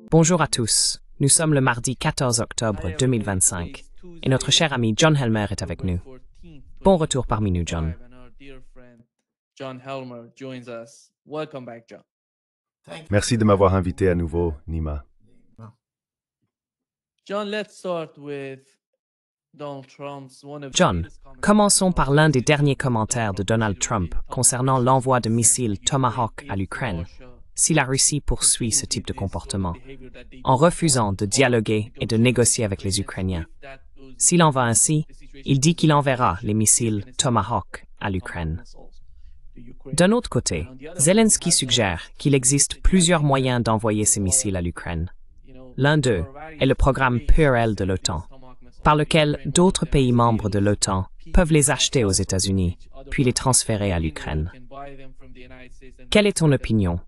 Bonjour à tous. Nous sommes le mardi 14 octobre 2025 et notre cher ami John Helmer est avec nous. Bon retour parmi nous, John. Merci de m'avoir invité à nouveau, Nima. John, commençons par l'un des derniers commentaires de Donald Trump concernant l'envoi de missiles Tomahawk à l'Ukraine, si la Russie poursuit ce type de comportement, en refusant de dialoguer et de négocier avec les Ukrainiens. S'il en va ainsi, il dit qu'il enverra les missiles Tomahawk à l'Ukraine. D'un autre côté, Zelensky suggère qu'il existe plusieurs moyens d'envoyer ces missiles à l'Ukraine. L'un d'eux est le programme PURL de l'OTAN, par lequel d'autres pays membres de l'OTAN peuvent les acheter aux États-Unis, puis les transférer à l'Ukraine. Quelle est ton opinion?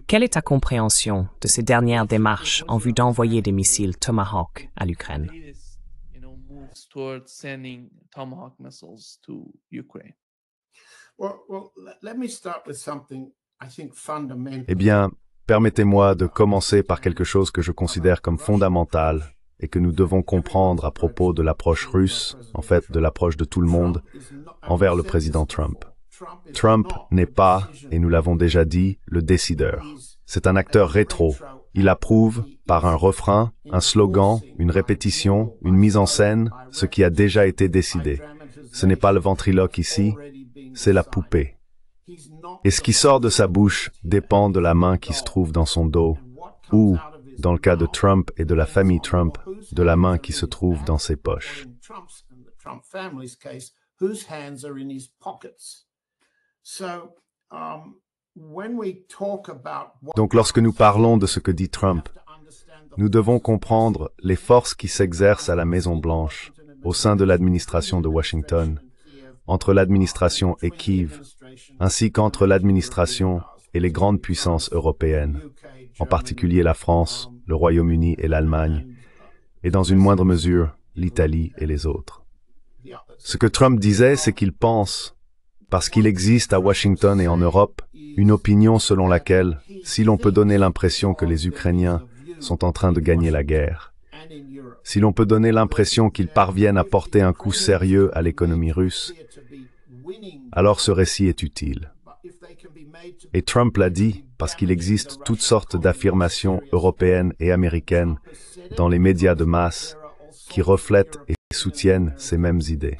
Quelle est ta compréhension de ces dernières démarches en vue d'envoyer des missiles Tomahawk à l'Ukraine? Eh bien, permettez-moi de commencer par quelque chose que je considère comme fondamental et que nous devons comprendre à propos de l'approche russe, en fait de l'approche de tout le monde, envers le président Trump. Trump n'est pas, et nous l'avons déjà dit, le décideur. C'est un acteur rétro. Il approuve, par un refrain, un slogan, une répétition, une mise en scène, ce qui a déjà été décidé. Ce n'est pas le ventriloque ici, c'est la poupée. Et ce qui sort de sa bouche dépend de la main qui se trouve dans son dos, ou, dans le cas de Trump et de la famille Trump, de la main qui se trouve dans ses poches. Donc lorsque nous parlons de ce que dit Trump, nous devons comprendre les forces qui s'exercent à la Maison-Blanche, au sein de l'administration de Washington, entre l'administration et Kiev, ainsi qu'entre l'administration et les grandes puissances européennes, en particulier la France, le Royaume-Uni et l'Allemagne, et dans une moindre mesure, l'Italie et les autres. Ce que Trump disait, c'est qu'il pense, parce qu'il existe à Washington et en Europe, une opinion selon laquelle, si l'on peut donner l'impression que les Ukrainiens sont en train de gagner la guerre, si l'on peut donner l'impression qu'ils parviennent à porter un coup sérieux à l'économie russe, alors ce récit est utile. Et Trump l'a dit parce qu'il existe toutes sortes d'affirmations européennes et américaines dans les médias de masse qui reflètent et soutiennent ces mêmes idées.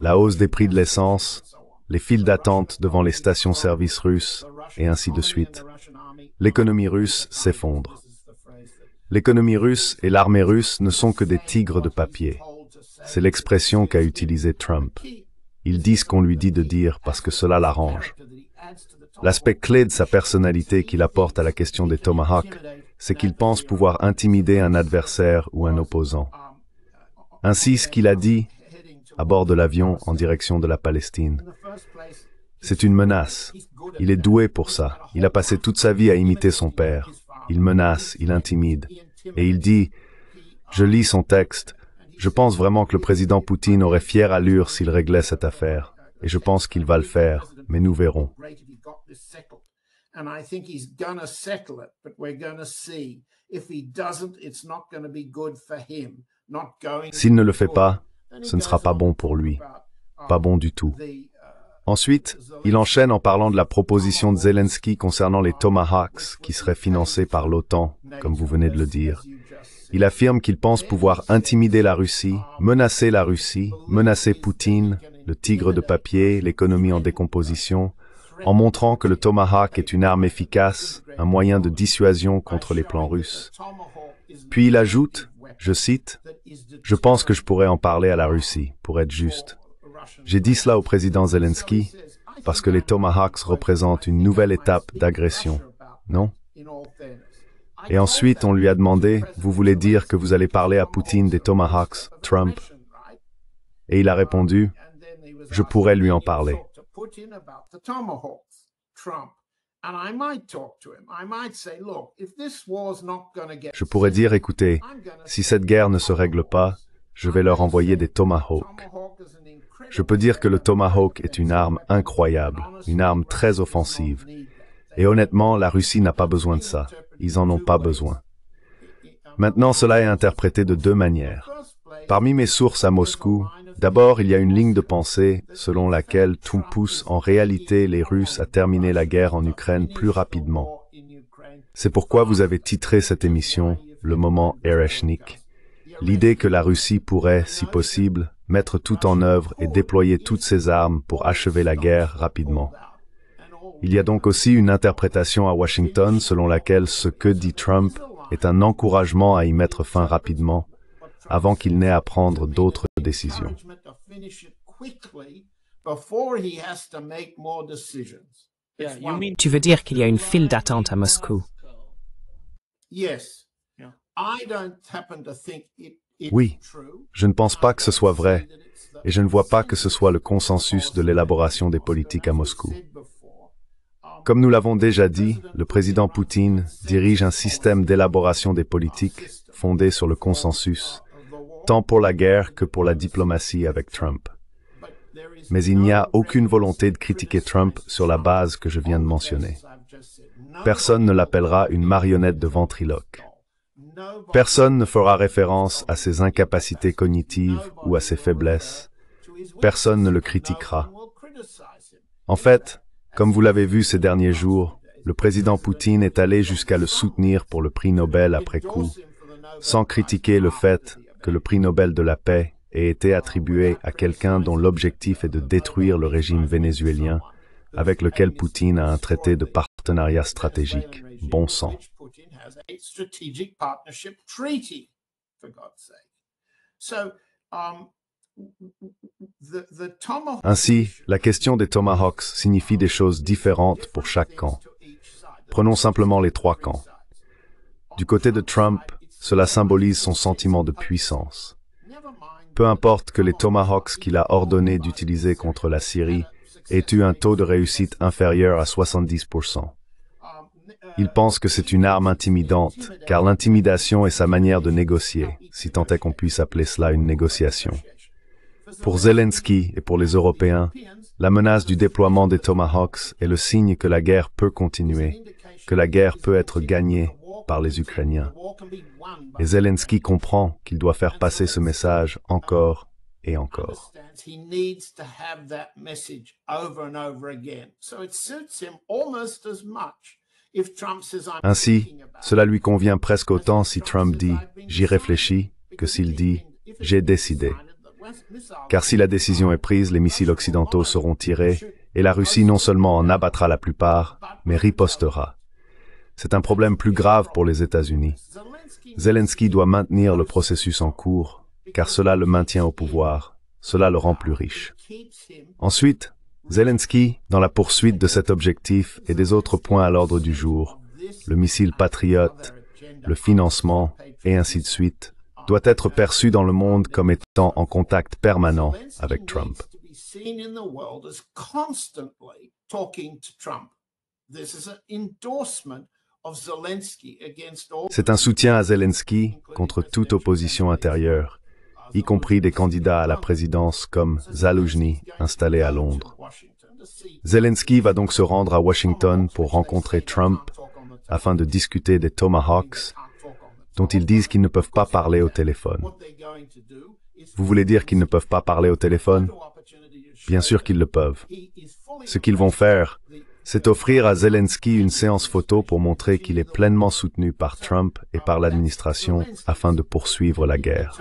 La hausse des prix de l'essence, les files d'attente devant les stations-service russes, et ainsi de suite. L'économie russe s'effondre. L'économie russe et l'armée russe ne sont que des tigres de papier. C'est l'expression qu'a utilisée Trump. Il dit ce qu'on lui dit de dire parce que cela l'arrange. L'aspect clé de sa personnalité qu'il apporte à la question des Tomahawks, c'est qu'il pense pouvoir intimider un adversaire ou un opposant. Ainsi, ce qu'il a dit à bord de l'avion en direction de la Palestine, c'est une menace. Il est doué pour ça. Il a passé toute sa vie à imiter son père. Il menace, il intimide. Et il dit, je lis son texte, je pense vraiment que le président Poutine aurait fière allure s'il réglait cette affaire. Et je pense qu'il va le faire, mais nous verrons. S'il ne le fait pas, ce ne sera pas bon pour lui. Pas bon du tout. Ensuite, il enchaîne en parlant de la proposition de Zelensky concernant les Tomahawks qui seraient financés par l'OTAN, comme vous venez de le dire. Il affirme qu'il pense pouvoir intimider la Russie, menacer Poutine, le tigre de papier, l'économie en décomposition, en montrant que le Tomahawk est une arme efficace, un moyen de dissuasion contre les plans russes. Puis il ajoute, je cite, « Je pense que je pourrais en parler à la Russie, pour être juste. J'ai dit cela au président Zelensky parce que les Tomahawks représentent une nouvelle étape d'agression, non? Et ensuite, on lui a demandé, vous voulez dire que vous allez parler à Poutine des Tomahawks, Trump? Et il a répondu, je pourrais lui en parler. Je pourrais dire, écoutez, si cette guerre ne se règle pas, je vais leur envoyer des Tomahawks. Je peux dire que le Tomahawk est une arme incroyable, une arme très offensive. Et honnêtement, la Russie n'a pas besoin de ça. Ils en ont pas besoin. Maintenant, cela est interprété de deux manières. Parmi mes sources à Moscou, d'abord, il y a une ligne de pensée selon laquelle tout pousse en réalité les Russes à terminer la guerre en Ukraine plus rapidement. C'est pourquoi vous avez titré cette émission « Le moment Ereshnik ». L'idée que la Russie pourrait, si possible, mettre tout en œuvre et déployer toutes ses armes pour achever la guerre rapidement. Il y a donc aussi une interprétation à Washington selon laquelle ce que dit Trump est un encouragement à y mettre fin rapidement, avant qu'il n'ait à prendre d'autres décisions. Tu veux dire qu'il y a une file d'attente à Moscou? Oui, je ne pense pas que ce soit vrai, et je ne vois pas que ce soit le consensus de l'élaboration des politiques à Moscou. Comme nous l'avons déjà dit, le président Poutine dirige un système d'élaboration des politiques fondé sur le consensus, tant pour la guerre que pour la diplomatie avec Trump. Mais il n'y a aucune volonté de critiquer Trump sur la base que je viens de mentionner. Personne ne l'appellera une marionnette de ventriloque. Personne ne fera référence à ses incapacités cognitives ou à ses faiblesses. Personne ne le critiquera. En fait, comme vous l'avez vu ces derniers jours, le président Poutine est allé jusqu'à le soutenir pour le prix Nobel après coup, sans critiquer le fait que le prix Nobel de la paix ait été attribué à quelqu'un dont l'objectif est de détruire le régime vénézuélien, avec lequel Poutine a un traité de partenariat stratégique. Bon sang. Ainsi, la question des Tomahawks signifie des choses différentes pour chaque camp. Prenons simplement les trois camps. Du côté de Trump, cela symbolise son sentiment de puissance. Peu importe que les Tomahawks qu'il a ordonné d'utiliser contre la Syrie aient eu un taux de réussite inférieur à 70%. Il pense que c'est une arme intimidante, car l'intimidation est sa manière de négocier, si tant est qu'on puisse appeler cela une négociation. Pour Zelensky et pour les Européens, la menace du déploiement des Tomahawks est le signe que la guerre peut continuer, que la guerre peut être gagnée par les Ukrainiens. Et Zelensky comprend qu'il doit faire passer ce message encore et encore. Ainsi, cela lui convient presque autant si Trump dit « j'y réfléchis » que s'il dit « j'ai décidé ». Car si la décision est prise, les missiles occidentaux seront tirés et la Russie non seulement en abattra la plupart, mais ripostera. C'est un problème plus grave pour les États-Unis. Zelensky doit maintenir le processus en cours, car cela le maintient au pouvoir, cela le rend plus riche. Ensuite, Zelensky, dans la poursuite de cet objectif et des autres points à l'ordre du jour, le missile Patriot, le financement, et ainsi de suite, doit être perçu dans le monde comme étant en contact permanent avec Trump. C'est un soutien à Zelensky contre toute opposition intérieure, y compris des candidats à la présidence comme Zaloujny, installé à Londres. Zelensky va donc se rendre à Washington pour rencontrer Trump afin de discuter des Tomahawks, dont ils disent qu'ils ne peuvent pas parler au téléphone. Vous voulez dire qu'ils ne peuvent pas parler au téléphone? Bien sûr qu'ils le peuvent. Ce qu'ils vont faire, c'est offrir à Zelensky une séance photo pour montrer qu'il est pleinement soutenu par Trump et par l'administration afin de poursuivre la guerre.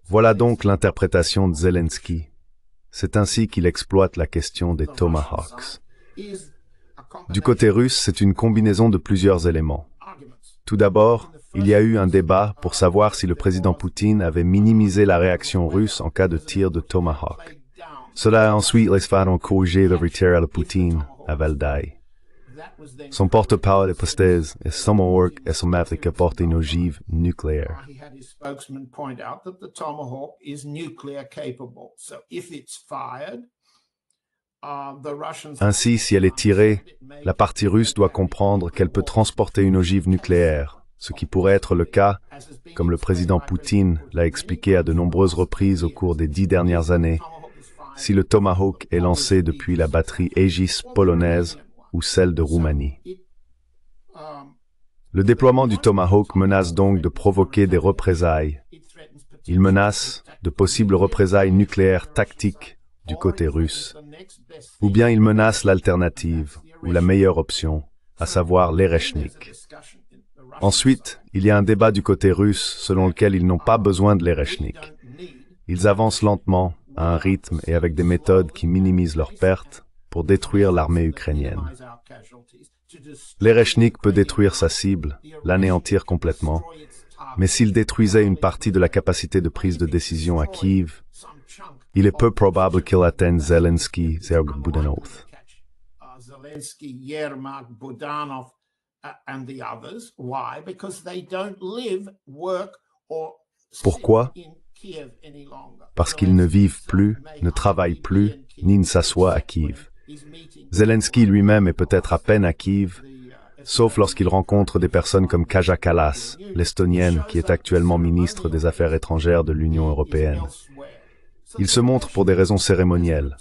Voilà donc l'interprétation de Zelensky. C'est ainsi qu'il exploite la question des Tomahawks. Du côté russe, c'est une combinaison de plusieurs éléments. Tout d'abord, il y a eu un débat pour savoir si le président Poutine avait minimisé la réaction russe en cas de tir de Tomahawk. Cela a ensuite les fait encourager le retrait à Poutine à Valdai. Son porte-parole est posté et Tomahawk est son maître porte une ogive nucléaire. Ainsi, si elle est tirée, la partie russe doit comprendre qu'elle peut transporter une ogive nucléaire, ce qui pourrait être le cas, comme le président Poutine l'a expliqué à de nombreuses reprises au cours des 10 dernières années, si le Tomahawk est lancé depuis la batterie Aegis polonaise ou celle de Roumanie. Le déploiement du Tomahawk menace donc de provoquer des représailles. Il menace de possibles représailles nucléaires tactiques du côté russe. Ou bien il menace l'alternative, ou la meilleure option, à savoir l'Erechnik. Ensuite, il y a un débat du côté russe selon lequel ils n'ont pas besoin de l'Erechnik. Ils avancent lentement, à un rythme et avec des méthodes qui minimisent leurs pertes pour détruire l'armée ukrainienne. L'Erechnik peut détruire sa cible, l'anéantir complètement, mais s'il détruisait une partie de la capacité de prise de décision à Kiev, il est peu probable qu'il atteigne Zelensky, Budanov. Pourquoi? Parce qu'ils ne vivent plus, ne travaillent plus, ni ne s'assoient à Kiev. Zelensky lui-même est peut-être à peine à Kiev, sauf lorsqu'il rencontre des personnes comme Kaja Kallas, l'Estonienne qui est actuellement ministre des Affaires étrangères de l'Union européenne. Il se montre pour des raisons cérémonielles.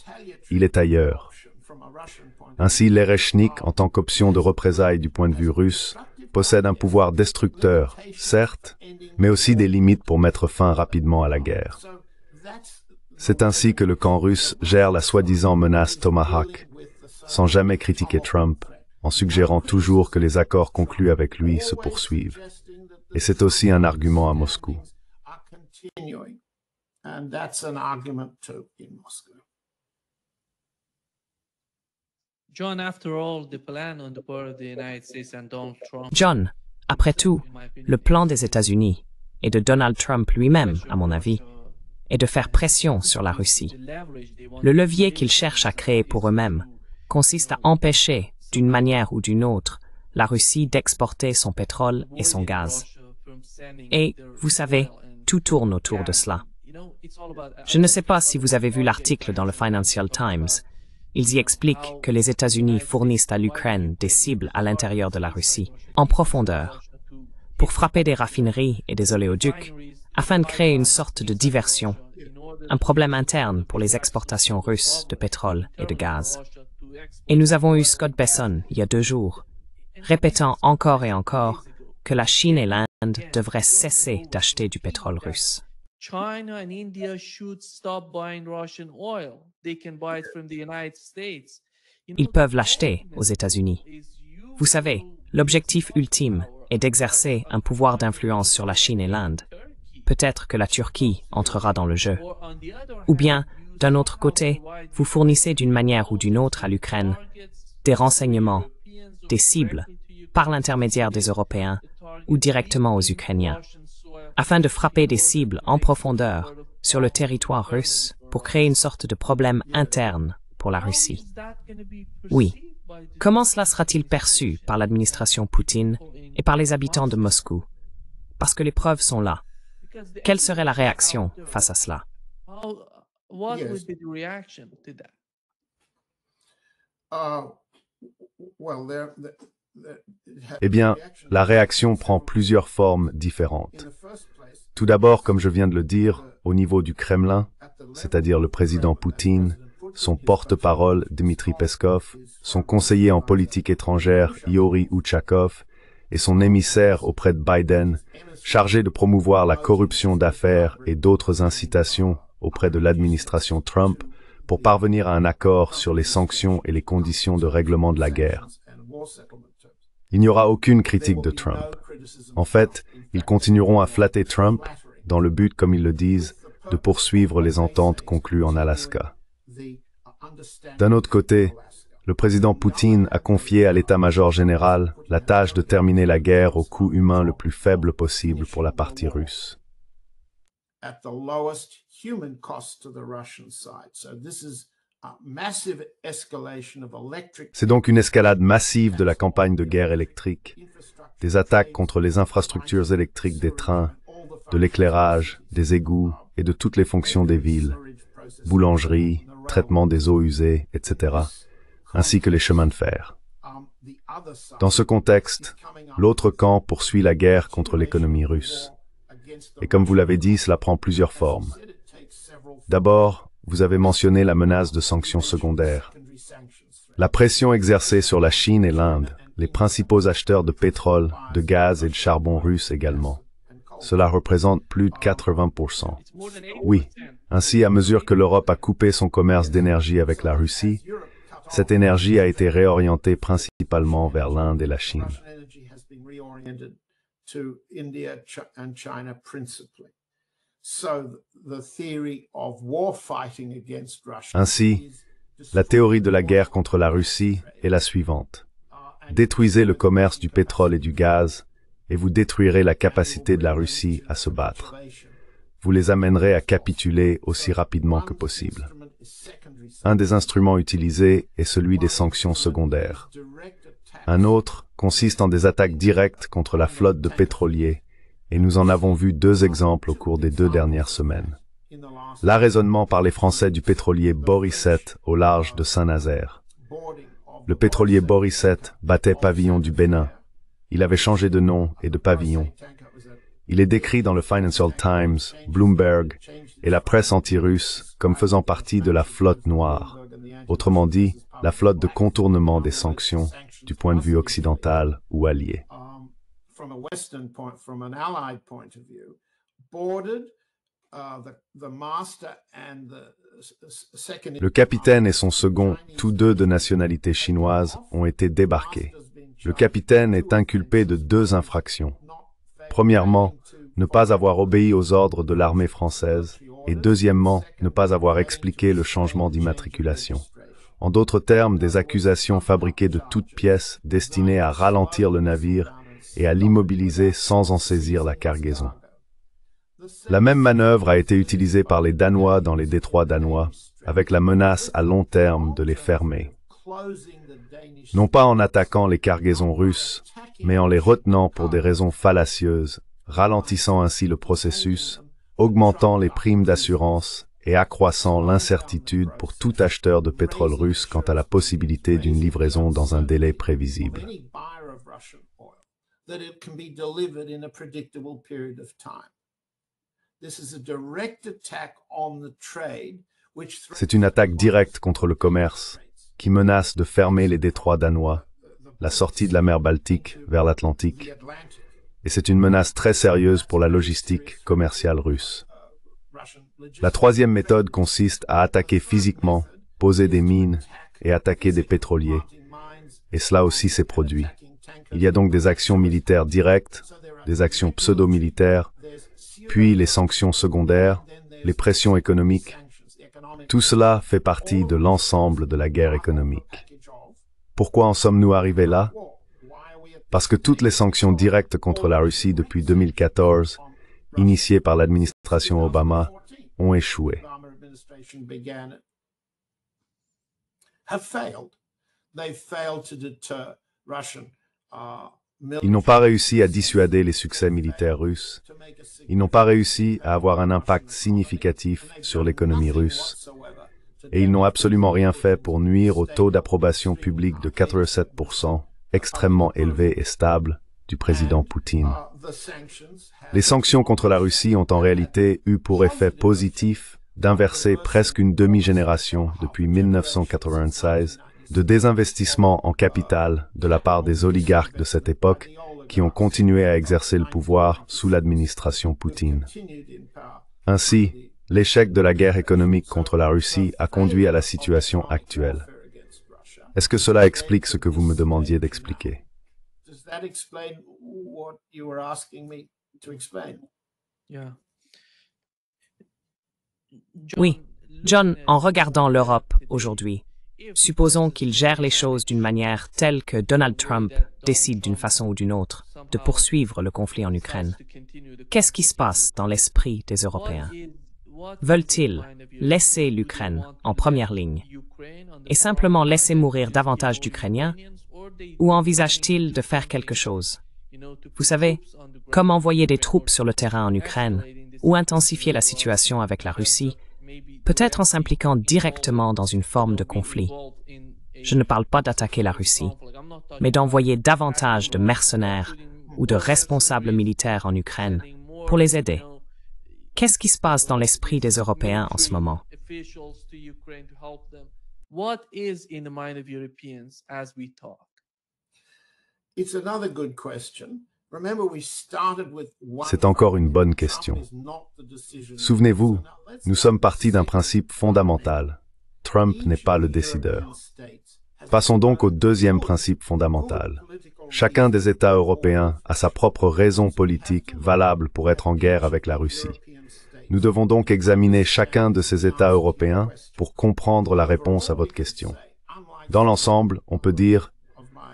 Il est ailleurs. Ainsi, l'Erechnik, en tant qu'option de représailles du point de vue russe, possède un pouvoir destructeur, certes, mais aussi des limites pour mettre fin rapidement à la guerre. C'est ainsi que le camp russe gère la soi-disant menace Tomahawk, sans jamais critiquer Trump, en suggérant toujours que les accords conclus avec lui se poursuivent. Et c'est aussi un argument à Moscou. John, après tout, le plan des États-Unis et de Donald Trump lui-même, à mon avis, est de faire pression sur la Russie. Le levier qu'ils cherchent à créer pour eux-mêmes consiste à empêcher, d'une manière ou d'une autre, la Russie d'exporter son pétrole et son gaz. Et, vous savez, tout tourne autour de cela. Je ne sais pas si vous avez vu l'article dans le Financial Times. Ils y expliquent que les États-Unis fournissent à l'Ukraine des cibles à l'intérieur de la Russie, en profondeur, pour frapper des raffineries et des oléoducs, afin de créer une sorte de diversion, un problème interne pour les exportations russes de pétrole et de gaz. Et nous avons eu Scott Besson, il y a 2 jours, répétant encore et encore que la Chine et l'Inde devraient cesser d'acheter du pétrole russe. China and India should stop buying Russian oil. They can buy it from the United States. Ils peuvent l'acheter aux États-Unis. Vous savez, l'objectif ultime est d'exercer un pouvoir d'influence sur la Chine et l'Inde. Peut-être que la Turquie entrera dans le jeu. Ou bien, d'un autre côté, vous fournissez d'une manière ou d'une autre à l'Ukraine des renseignements, des cibles, par l'intermédiaire des Européens ou directement aux Ukrainiens, afin de frapper des cibles en profondeur sur le territoire russe pour créer une sorte de problème interne pour la Russie. Oui. Comment cela sera-t-il perçu par l'administration Poutine et par les habitants de Moscou? Parce que les preuves sont là. Quelle serait la réaction face à cela? Eh bien, la réaction prend plusieurs formes différentes. Tout d'abord, comme je viens de le dire, au niveau du Kremlin, c'est-à-dire le président Poutine, son porte-parole Dmitri Peskov, son conseiller en politique étrangère Yuri Ushakov et son émissaire auprès de Biden, chargé de promouvoir la corruption d'affaires et d'autres incitations auprès de l'administration Trump pour parvenir à un accord sur les sanctions et les conditions de règlement de la guerre. Il n'y aura aucune critique de Trump. En fait, ils continueront à flatter Trump dans le but, comme ils le disent, de poursuivre les ententes conclues en Alaska. D'un autre côté, le président Poutine a confié à l'état-major général la tâche de terminer la guerre au coût humain le plus faible possible pour la partie russe. C'est donc une escalade massive de la campagne de guerre électrique, des attaques contre les infrastructures électriques des trains, de l'éclairage, des égouts et de toutes les fonctions des villes, boulangeries, traitement des eaux usées, etc., ainsi que les chemins de fer. Dans ce contexte, l'autre camp poursuit la guerre contre l'économie russe. Et comme vous l'avez dit, cela prend plusieurs formes. D'abord, vous avez mentionné la menace de sanctions secondaires. La pression exercée sur la Chine et l'Inde, les principaux acheteurs de pétrole, de gaz et de charbon russe également. Cela représente plus de 80%. Oui, ainsi à mesure que l'Europe a coupé son commerce d'énergie avec la Russie, cette énergie a été réorientée principalement vers l'Inde et la Chine. Ainsi, la théorie de la guerre contre la Russie est la suivante. Détruisez le commerce du pétrole et du gaz, et vous détruirez la capacité de la Russie à se battre. Vous les amènerez à capituler aussi rapidement que possible. Un des instruments utilisés est celui des sanctions secondaires. Un autre consiste en des attaques directes contre la flotte de pétroliers, et nous en avons vu 2 exemples au cours des 2 dernières semaines. L'arraisonnement par les Français du pétrolier Borisset au large de Saint-Nazaire. Le pétrolier Borisset battait pavillon du Bénin. Il avait changé de nom et de pavillon. Il est décrit dans le Financial Times, Bloomberg et la presse anti-russe comme faisant partie de la flotte noire. Autrement dit, la flotte de contournement des sanctions du point de vue occidental ou allié. Le capitaine et son second, tous deux de nationalité chinoise, ont été débarqués. Le capitaine est inculpé de 2 infractions. Premièrement, ne pas avoir obéi aux ordres de l'armée française, et deuxièmement, ne pas avoir expliqué le changement d'immatriculation. En d'autres termes, des accusations fabriquées de toutes pièces destinées à ralentir le navire et à l'immobiliser sans en saisir la cargaison. La même manœuvre a été utilisée par les Danois dans les détroits danois, avec la menace à long terme de les fermer. Non pas en attaquant les cargaisons russes, mais en les retenant pour des raisons fallacieuses, ralentissant ainsi le processus, augmentant les primes d'assurance et accroissant l'incertitude pour tout acheteur de pétrole russe quant à la possibilité d'une livraison dans un délai prévisible. C'est une attaque directe contre le commerce, qui menace de fermer les détroits danois, la sortie de la mer Baltique vers l'Atlantique, et c'est une menace très sérieuse pour la logistique commerciale russe. La troisième méthode consiste à attaquer physiquement, poser des mines et attaquer des pétroliers, et cela aussi s'est produit. Il y a donc des actions militaires directes, des actions pseudo-militaires, puis les sanctions secondaires, les pressions économiques. Tout cela fait partie de l'ensemble de la guerre économique. Pourquoi en sommes-nous arrivés là? Parce que toutes les sanctions directes contre la Russie depuis 2014, initiées par l'administration Obama, ont échoué. Ils n'ont pas réussi à dissuader les succès militaires russes. Ils n'ont pas réussi à avoir un impact significatif sur l'économie russe. Et ils n'ont absolument rien fait pour nuire au taux d'approbation publique de 87%, extrêmement élevé et stable, du président Poutine. Les sanctions contre la Russie ont en réalité eu pour effet positif d'inverser presque une demi-génération depuis 1996 de désinvestissement en capital de la part des oligarques de cette époque qui ont continué à exercer le pouvoir sous l'administration Poutine. Ainsi, l'échec de la guerre économique contre la Russie a conduit à la situation actuelle. Est-ce que cela explique ce que vous me demandiez d'expliquer? Oui, John, en regardant l'Europe aujourd'hui, supposons qu'il gère les choses d'une manière telle que Donald Trump décide d'une façon ou d'une autre de poursuivre le conflit en Ukraine. Qu'est-ce qui se passe dans l'esprit des Européens? Veulent-ils laisser l'Ukraine en première ligne et simplement laisser mourir davantage d'Ukrainiens ou envisagent-ils de faire quelque chose? Vous savez, comme envoyer des troupes sur le terrain en Ukraine ou intensifier la situation avec la Russie, peut-être en s'impliquant directement dans une forme de conflit. Je ne parle pas d'attaquer la Russie. mais d'envoyer davantage de mercenaires ou de responsables militaires en Ukraine pour les aider. Qu'est-ce qui se passe dans l'esprit des Européens en ce moment? What is in the mind of Europeans as we talk? It's another good question. Remember, we started with C'est encore une bonne question. Souvenez-vous, nous sommes partis d'un principe fondamental. Trump n'est pas le décideur. Passons donc au deuxième principe fondamental. Chacun des États européens a sa propre raison politique valable pour être en guerre avec la Russie. Nous devons donc examiner chacun de ces États européens pour comprendre la réponse à votre question. Dans l'ensemble, on peut dire,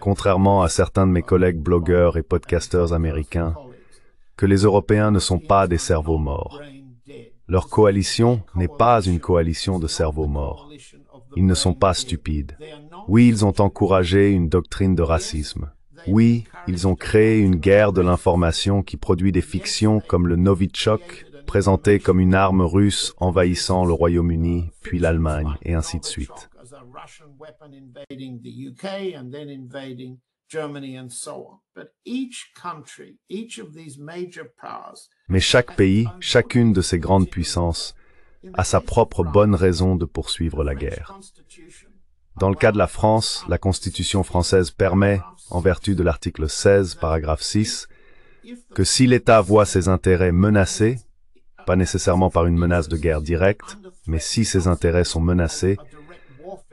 contrairement à certains de mes collègues blogueurs et podcasteurs américains, que les Européens ne sont pas des cerveaux morts. Leur coalition n'est pas une coalition de cerveaux morts. Ils ne sont pas stupides. Oui, ils ont encouragé une doctrine de racisme. Oui, ils ont créé une guerre de l'information qui produit des fictions comme le Novichok, présenté comme une arme russe envahissant le Royaume-Uni, puis l'Allemagne, et ainsi de suite. Mais chaque pays, chacune de ces grandes puissances, a sa propre bonne raison de poursuivre la guerre. Dans le cas de la France, la Constitution française permet, en vertu de l'article 16, paragraphe 6, que si l'État voit ses intérêts menacés, pas nécessairement par une menace de guerre directe, mais si ses intérêts sont menacés,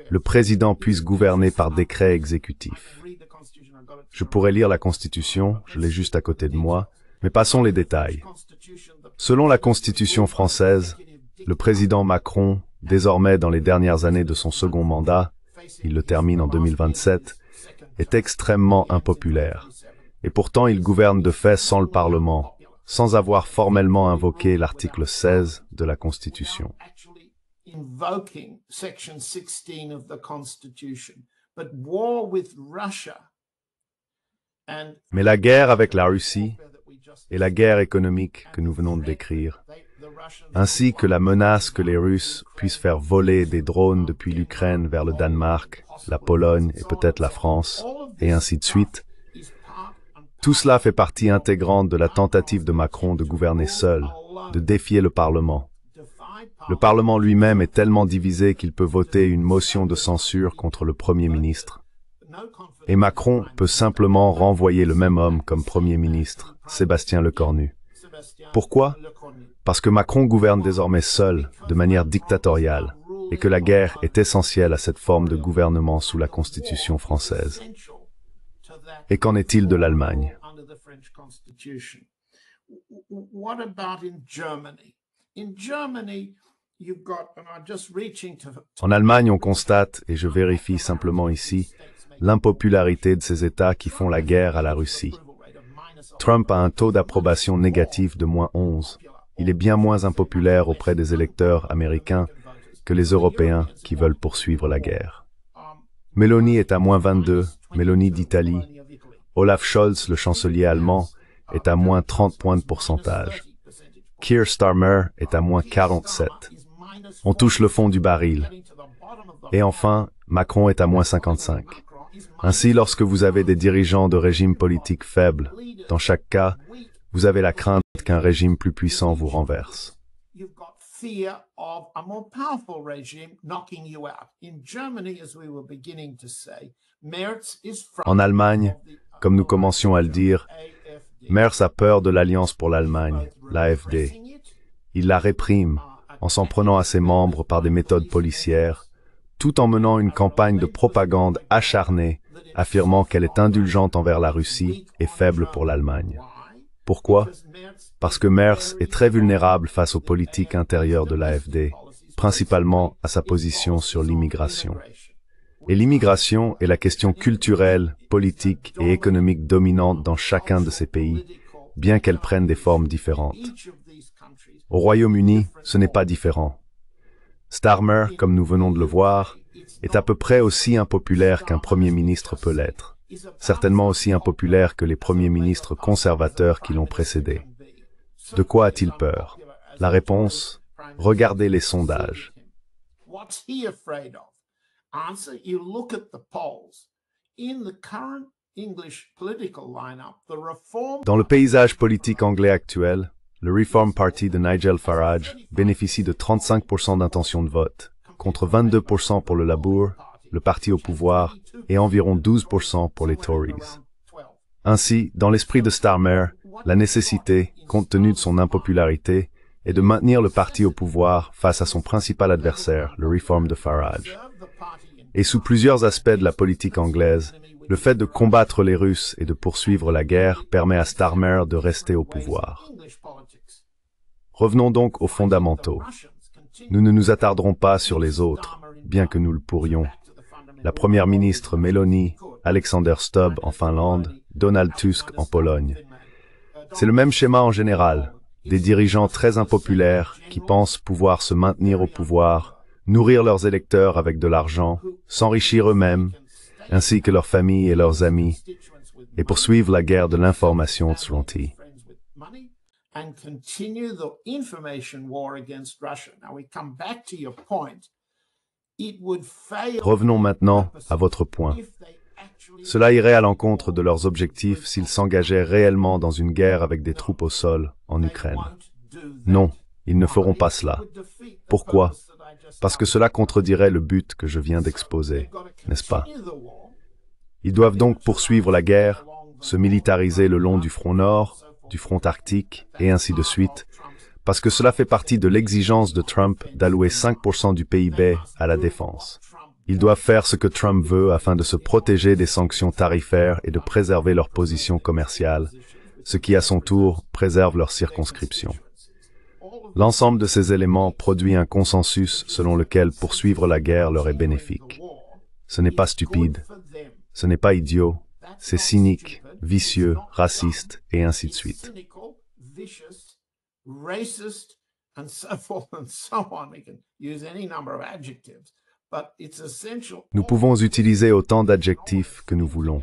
le président puisse gouverner par décret exécutif. Je pourrais lire la Constitution, je l'ai juste à côté de moi, mais passons les détails. Selon la Constitution française, le président Macron, désormais dans les dernières années de son second mandat, il le termine en 2027, est extrêmement impopulaire. Et pourtant il gouverne de fait sans le Parlement, sans avoir formellement invoqué l'article 16 de la Constitution. Mais la guerre avec la Russie et la guerre économique que nous venons de décrire, ainsi que la menace que les Russes puissent faire voler des drones depuis l'Ukraine vers le Danemark, la Pologne et peut-être la France, et ainsi de suite, tout cela fait partie intégrante de la tentative de Macron de gouverner seul, de défier le Parlement. Le Parlement lui-même est tellement divisé qu'il peut voter une motion de censure contre le Premier ministre. Et Macron peut simplement renvoyer le même homme comme Premier ministre, Sébastien Lecornu. Pourquoi? Parce que Macron gouverne désormais seul, de manière dictatoriale, et que la guerre est essentielle à cette forme de gouvernement sous la Constitution française. Et qu'en est-il de l'Allemagne? En Allemagne, on constate, et je vérifie simplement ici, l'impopularité de ces États qui font la guerre à la Russie. Trump a un taux d'approbation négatif de -11. Il est bien moins impopulaire auprès des électeurs américains que les Européens qui veulent poursuivre la guerre. Meloni est à -22, Meloni d'Italie. Olaf Scholz, le chancelier allemand, est à -30 points de pourcentage. Keir Starmer est à -47. On touche le fond du baril. Et enfin, Macron est à -55. Ainsi, lorsque vous avez des dirigeants de régimes politiques faibles, dans chaque cas, vous avez la crainte qu'un régime plus puissant vous renverse. En Allemagne, comme nous commencions à le dire, Merz a peur de l'Alliance pour l'Allemagne, l'AfD. Il la réprime en s'en prenant à ses membres par des méthodes policières, tout en menant une campagne de propagande acharnée, affirmant qu'elle est indulgente envers la Russie et faible pour l'Allemagne. Pourquoi? Parce que Merz est très vulnérable face aux politiques intérieures de l'AfD, principalement à sa position sur l'immigration. Et l'immigration est la question culturelle, politique et économique dominante dans chacun de ces pays, bien qu'elle prenne des formes différentes. Au Royaume-Uni, ce n'est pas différent. Starmer, comme nous venons de le voir, est à peu près aussi impopulaire qu'un Premier ministre peut l'être, certainement aussi impopulaire que les premiers ministres conservateurs qui l'ont précédé. De quoi a-t-il peur? La réponse, regardez les sondages. Answer, you look at the polls. In the current English political lineup, the Reform Dans le paysage politique anglais actuel, le Reform Party de Nigel Farage bénéficie de 35% d'intention de vote, contre 22% pour le Labour, le parti au pouvoir, et environ 12% pour les Tories. Ainsi, dans l'esprit de Starmer, la nécessité, compte tenu de son impopularité, est de maintenir le parti au pouvoir face à son principal adversaire, le Reform de Farage. Et sous plusieurs aspects de la politique anglaise, le fait de combattre les Russes et de poursuivre la guerre permet à Starmer de rester au pouvoir. Revenons donc aux fondamentaux. Nous ne nous attarderons pas sur les autres, bien que nous le pourrions. La première ministre Meloni, Alexander Stubb en Finlande, Donald Tusk en Pologne. C'est le même schéma en général, des dirigeants très impopulaires qui pensent pouvoir se maintenir au pouvoir, nourrir leurs électeurs avec de l'argent, s'enrichir eux-mêmes, ainsi que leurs familles et leurs amis, et poursuivre la guerre de l'information selon T. and continue the information war against Russia. Now we come back to your point. It would fail. Revenons maintenant à votre point. Cela irait à l'encontre de leurs objectifs s'ils s'engageaient réellement dans une guerre avec des troupes au sol en Ukraine. Non, ils ne feront pas cela. Pourquoi? Parce que cela contredirait le but que je viens d'exposer, n'est-ce pas? Ils doivent donc poursuivre la guerre, se militariser le long du front nord, du front arctique, et ainsi de suite, parce que cela fait partie de l'exigence de Trump d'allouer 5% du PIB à la défense. Ils doivent faire ce que Trump veut afin de se protéger des sanctions tarifaires et de préserver leur position commerciale, ce qui à son tour préserve leur circonscription. L'ensemble de ces éléments produit un consensus selon lequel poursuivre la guerre leur est bénéfique. Ce n'est pas stupide, ce n'est pas idiot, c'est cynique, vicieux, raciste, et ainsi de suite. Nous pouvons utiliser autant d'adjectifs que nous voulons,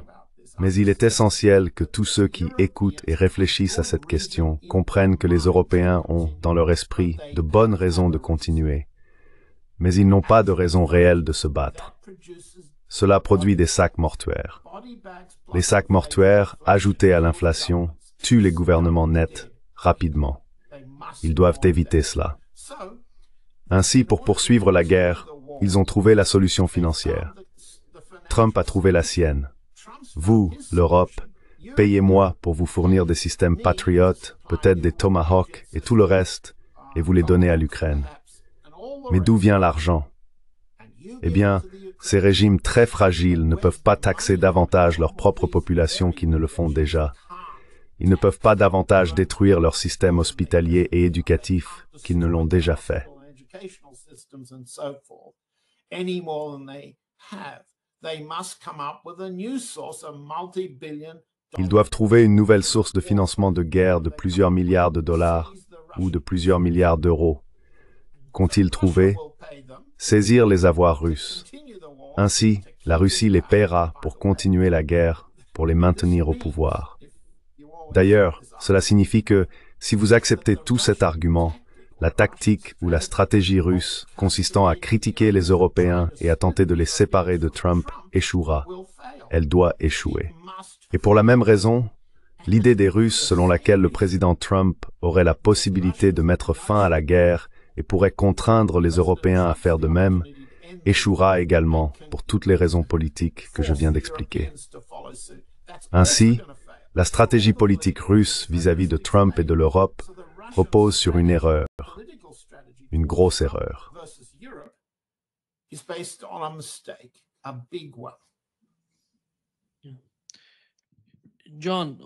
mais il est essentiel que tous ceux qui écoutent et réfléchissent à cette question comprennent que les Européens ont, dans leur esprit, de bonnes raisons de continuer, mais ils n'ont pas de raison réelle de se battre. Cela produit des sacs mortuaires. Les sacs mortuaires, ajoutés à l'inflation, tuent les gouvernements nets rapidement. Ils doivent éviter cela. Ainsi, pour poursuivre la guerre, ils ont trouvé la solution financière. Trump a trouvé la sienne. Vous, l'Europe, payez-moi pour vous fournir des systèmes Patriot, peut-être des Tomahawk et tout le reste, et vous les donnez à l'Ukraine. Mais d'où vient l'argent? Eh bien, ces régimes très fragiles ne peuvent pas taxer davantage leur propre population qu'ils ne le font déjà. Ils ne peuvent pas davantage détruire leur système hospitalier et éducatif qu'ils ne l'ont déjà fait. Ils doivent trouver une nouvelle source de financement de guerre de plusieurs milliards de dollars ou de plusieurs milliards d'euros. Qu'ont-ils trouvé? Saisir les avoirs russes. Ainsi, la Russie les paiera pour continuer la guerre, pour les maintenir au pouvoir. D'ailleurs, cela signifie que, si vous acceptez tout cet argument, la tactique ou la stratégie russe consistant à critiquer les Européens et à tenter de les séparer de Trump échouera. Elle doit échouer. Et pour la même raison, l'idée des Russes selon laquelle le président Trump aurait la possibilité de mettre fin à la guerre et pourrait contraindre les Européens à faire de même, échouera également pour toutes les raisons politiques que je viens d'expliquer. Ainsi, la stratégie politique russe vis-à-vis de Trump et de l'Europe repose sur une erreur, une grosse erreur. John,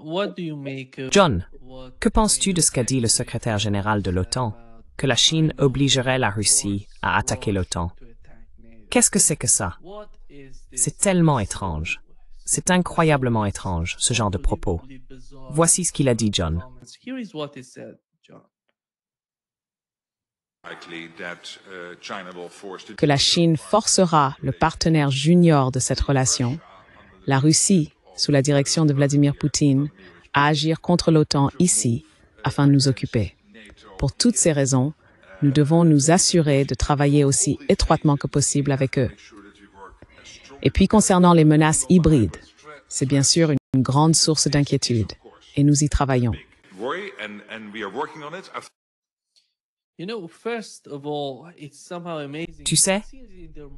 que penses-tu de ce qu'a dit le secrétaire général de l'OTAN, que la Chine obligerait la Russie à attaquer l'OTAN? Qu'est-ce que c'est que ça? C'est tellement étrange. C'est incroyablement étrange, ce genre de propos. Voici ce qu'il a dit, John. Que la Chine forcera le partenaire junior de cette relation, la Russie, sous la direction de Vladimir Poutine, à agir contre l'OTAN ici, afin de nous occuper. Pour toutes ces raisons, nous devons nous assurer de travailler aussi étroitement que possible avec eux. Et puis concernant les menaces hybrides, C'est bien sûr une grande source d'inquiétude et nous y travaillons. Worry, and we are working on it. Tu sais,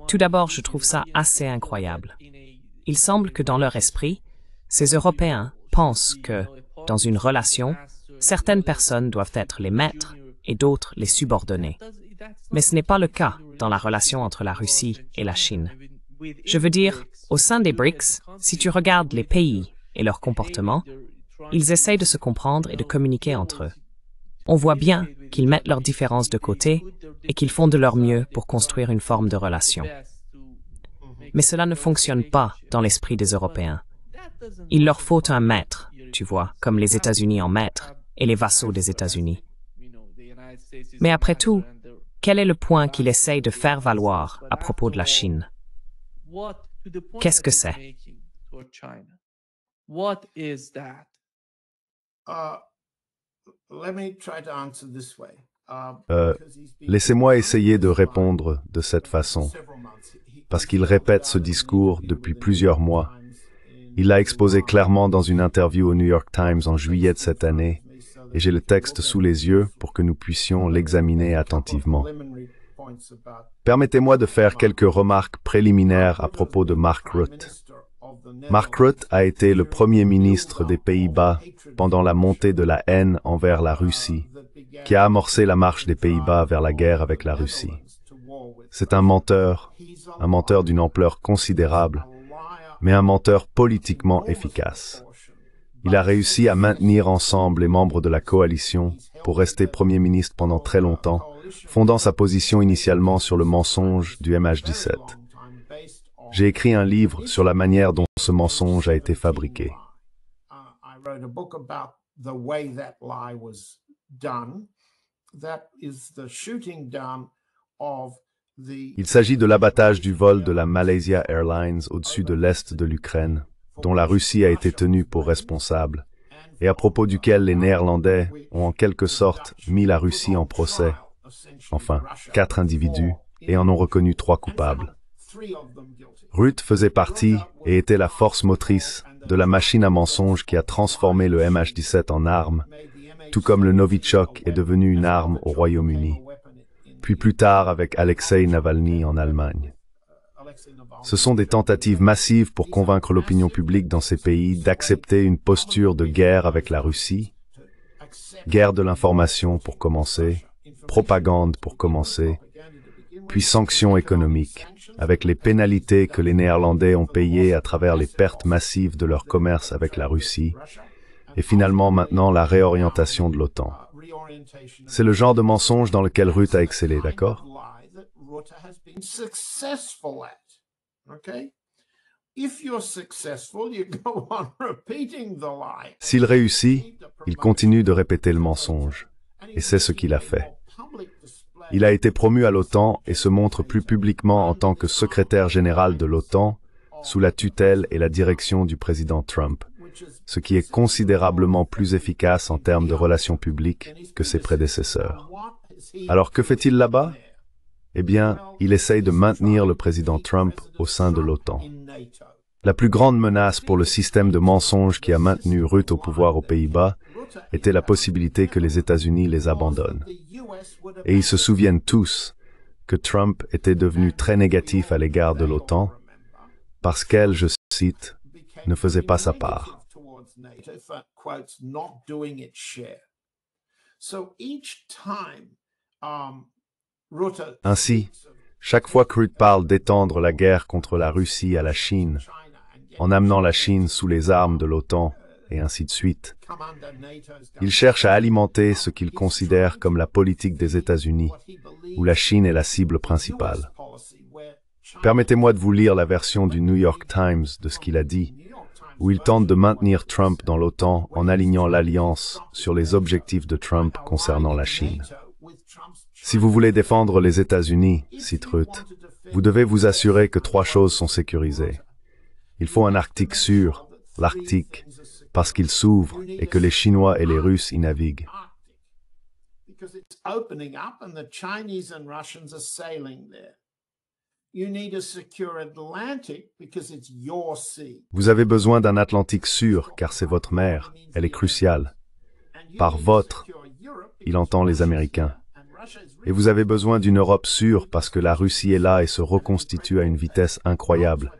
tout d'abord, je trouve ça assez incroyable. Il semble que dans leur esprit, ces Européens pensent que, dans une relation, certaines personnes doivent être les maîtres et d'autres les subordonnés. Mais ce n'est pas le cas dans la relation entre la Russie et la Chine. Je veux dire, au sein des BRICS, si tu regardes les pays et leur comportement, ils essayent de se comprendre et de communiquer entre eux. On voit bien qu'ils mettent leurs différences de côté et qu'ils font de leur mieux pour construire une forme de relation. Mais cela ne fonctionne pas dans l'esprit des Européens. Il leur faut un maître, tu vois, comme les États-Unis en maître et les vassaux des États-Unis. Mais après tout, quel est le point qu'il essaye de faire valoir à propos de la Chine? Qu'est-ce que c'est? Laissez-moi essayer de répondre de cette façon, parce qu'il répète ce discours depuis plusieurs mois. Il l'a exposé clairement dans une interview au New York Times en juillet de cette année, et j'ai le texte sous les yeux pour que nous puissions l'examiner attentivement. Permettez-moi de faire quelques remarques préliminaires à propos de Mark Rutte. Mark Rutte a été le premier ministre des Pays-Bas pendant la montée de la haine envers la Russie, qui a amorcé la marche des Pays-Bas vers la guerre avec la Russie. C'est un menteur d'une ampleur considérable, mais un menteur politiquement efficace. Il a réussi à maintenir ensemble les membres de la coalition pour rester Premier ministre pendant très longtemps, fondant sa position initialement sur le mensonge du MH17. J'ai écrit un livre sur la manière dont ce mensonge a été fabriqué. Il s'agit de l'abattage du vol de la Malaysia Airlines au-dessus de l'est de l'Ukraine, dont la Russie a été tenue pour responsable, et à propos duquel les Néerlandais ont en quelque sorte mis la Russie en procès, enfin 4 individus, et en ont reconnu 3 coupables. Rutte faisait partie et était la force motrice de la machine à mensonges qui a transformé le MH17 en arme, tout comme le Novichok est devenu une arme au Royaume-Uni, puis plus tard avec Alexei Navalny en Allemagne. Ce sont des tentatives massives pour convaincre l'opinion publique dans ces pays d'accepter une posture de guerre avec la Russie, guerre de l'information pour commencer, propagande pour commencer, puis sanctions économiques, avec les pénalités que les Néerlandais ont payées à travers les pertes massives de leur commerce avec la Russie, et finalement maintenant la réorientation de l'OTAN. C'est le genre de mensonge dans lequel Rutte a excellé, d'accord? S'il réussit, il continue de répéter le mensonge, et c'est ce qu'il a fait. Il a été promu à l'OTAN et se montre plus publiquement en tant que secrétaire général de l'OTAN, sous la tutelle et la direction du président Trump, ce qui est considérablement plus efficace en termes de relations publiques que ses prédécesseurs. Alors que fait-il là-bas? Eh bien, il essaye de maintenir le président Trump au sein de l'OTAN. La plus grande menace pour le système de mensonges qui a maintenu Rutte au pouvoir aux Pays-Bas était la possibilité que les États-Unis les abandonnent. Et ils se souviennent tous que Trump était devenu très négatif à l'égard de l'OTAN parce qu'elle, je cite, ne faisait pas sa part. Ainsi, chaque fois que Rutte parle d'étendre la guerre contre la Russie à la Chine, en amenant la Chine sous les armes de l'OTAN, et ainsi de suite, il cherche à alimenter ce qu'il considère comme la politique des États-Unis, où la Chine est la cible principale. Permettez-moi de vous lire la version du New York Times de ce qu'il a dit, où il tente de maintenir Trump dans l'OTAN en alignant l'alliance sur les objectifs de Trump concernant la Chine. Si vous voulez défendre les États-Unis, cite Rutte, vous devez vous assurer que 3 choses sont sécurisées. Il faut un Arctique sûr, l'Arctique, parce qu'il s'ouvre et que les Chinois et les Russes y naviguent. You need a secure Atlantic because it's your sea. Vous avez besoin d'un Atlantique sûr, car c'est votre mer, elle est cruciale. Par votre, il entend les Américains. Et vous avez besoin d'une Europe sûre parce que la Russie est là et se reconstitue à une vitesse incroyable.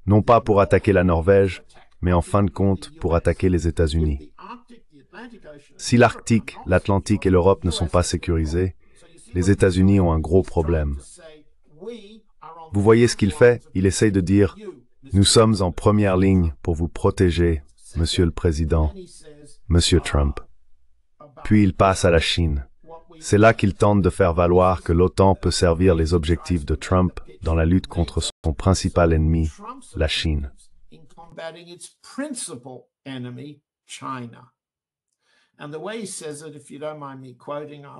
Non pas pour attaquer la Norvège, mais en fin de compte pour attaquer les États-Unis. Si l'Arctique, l'Atlantique et l'Europe ne sont pas sécurisés, les États-Unis ont un gros problème. Vous voyez ce qu'il fait? Il essaye de dire « Nous sommes en première ligne pour vous protéger, Monsieur le Président, Monsieur Trump ». Puis il passe à la Chine. C'est là qu'il tente de faire valoir que l'OTAN peut servir les objectifs de Trump dans la lutte contre son principal ennemi, la Chine.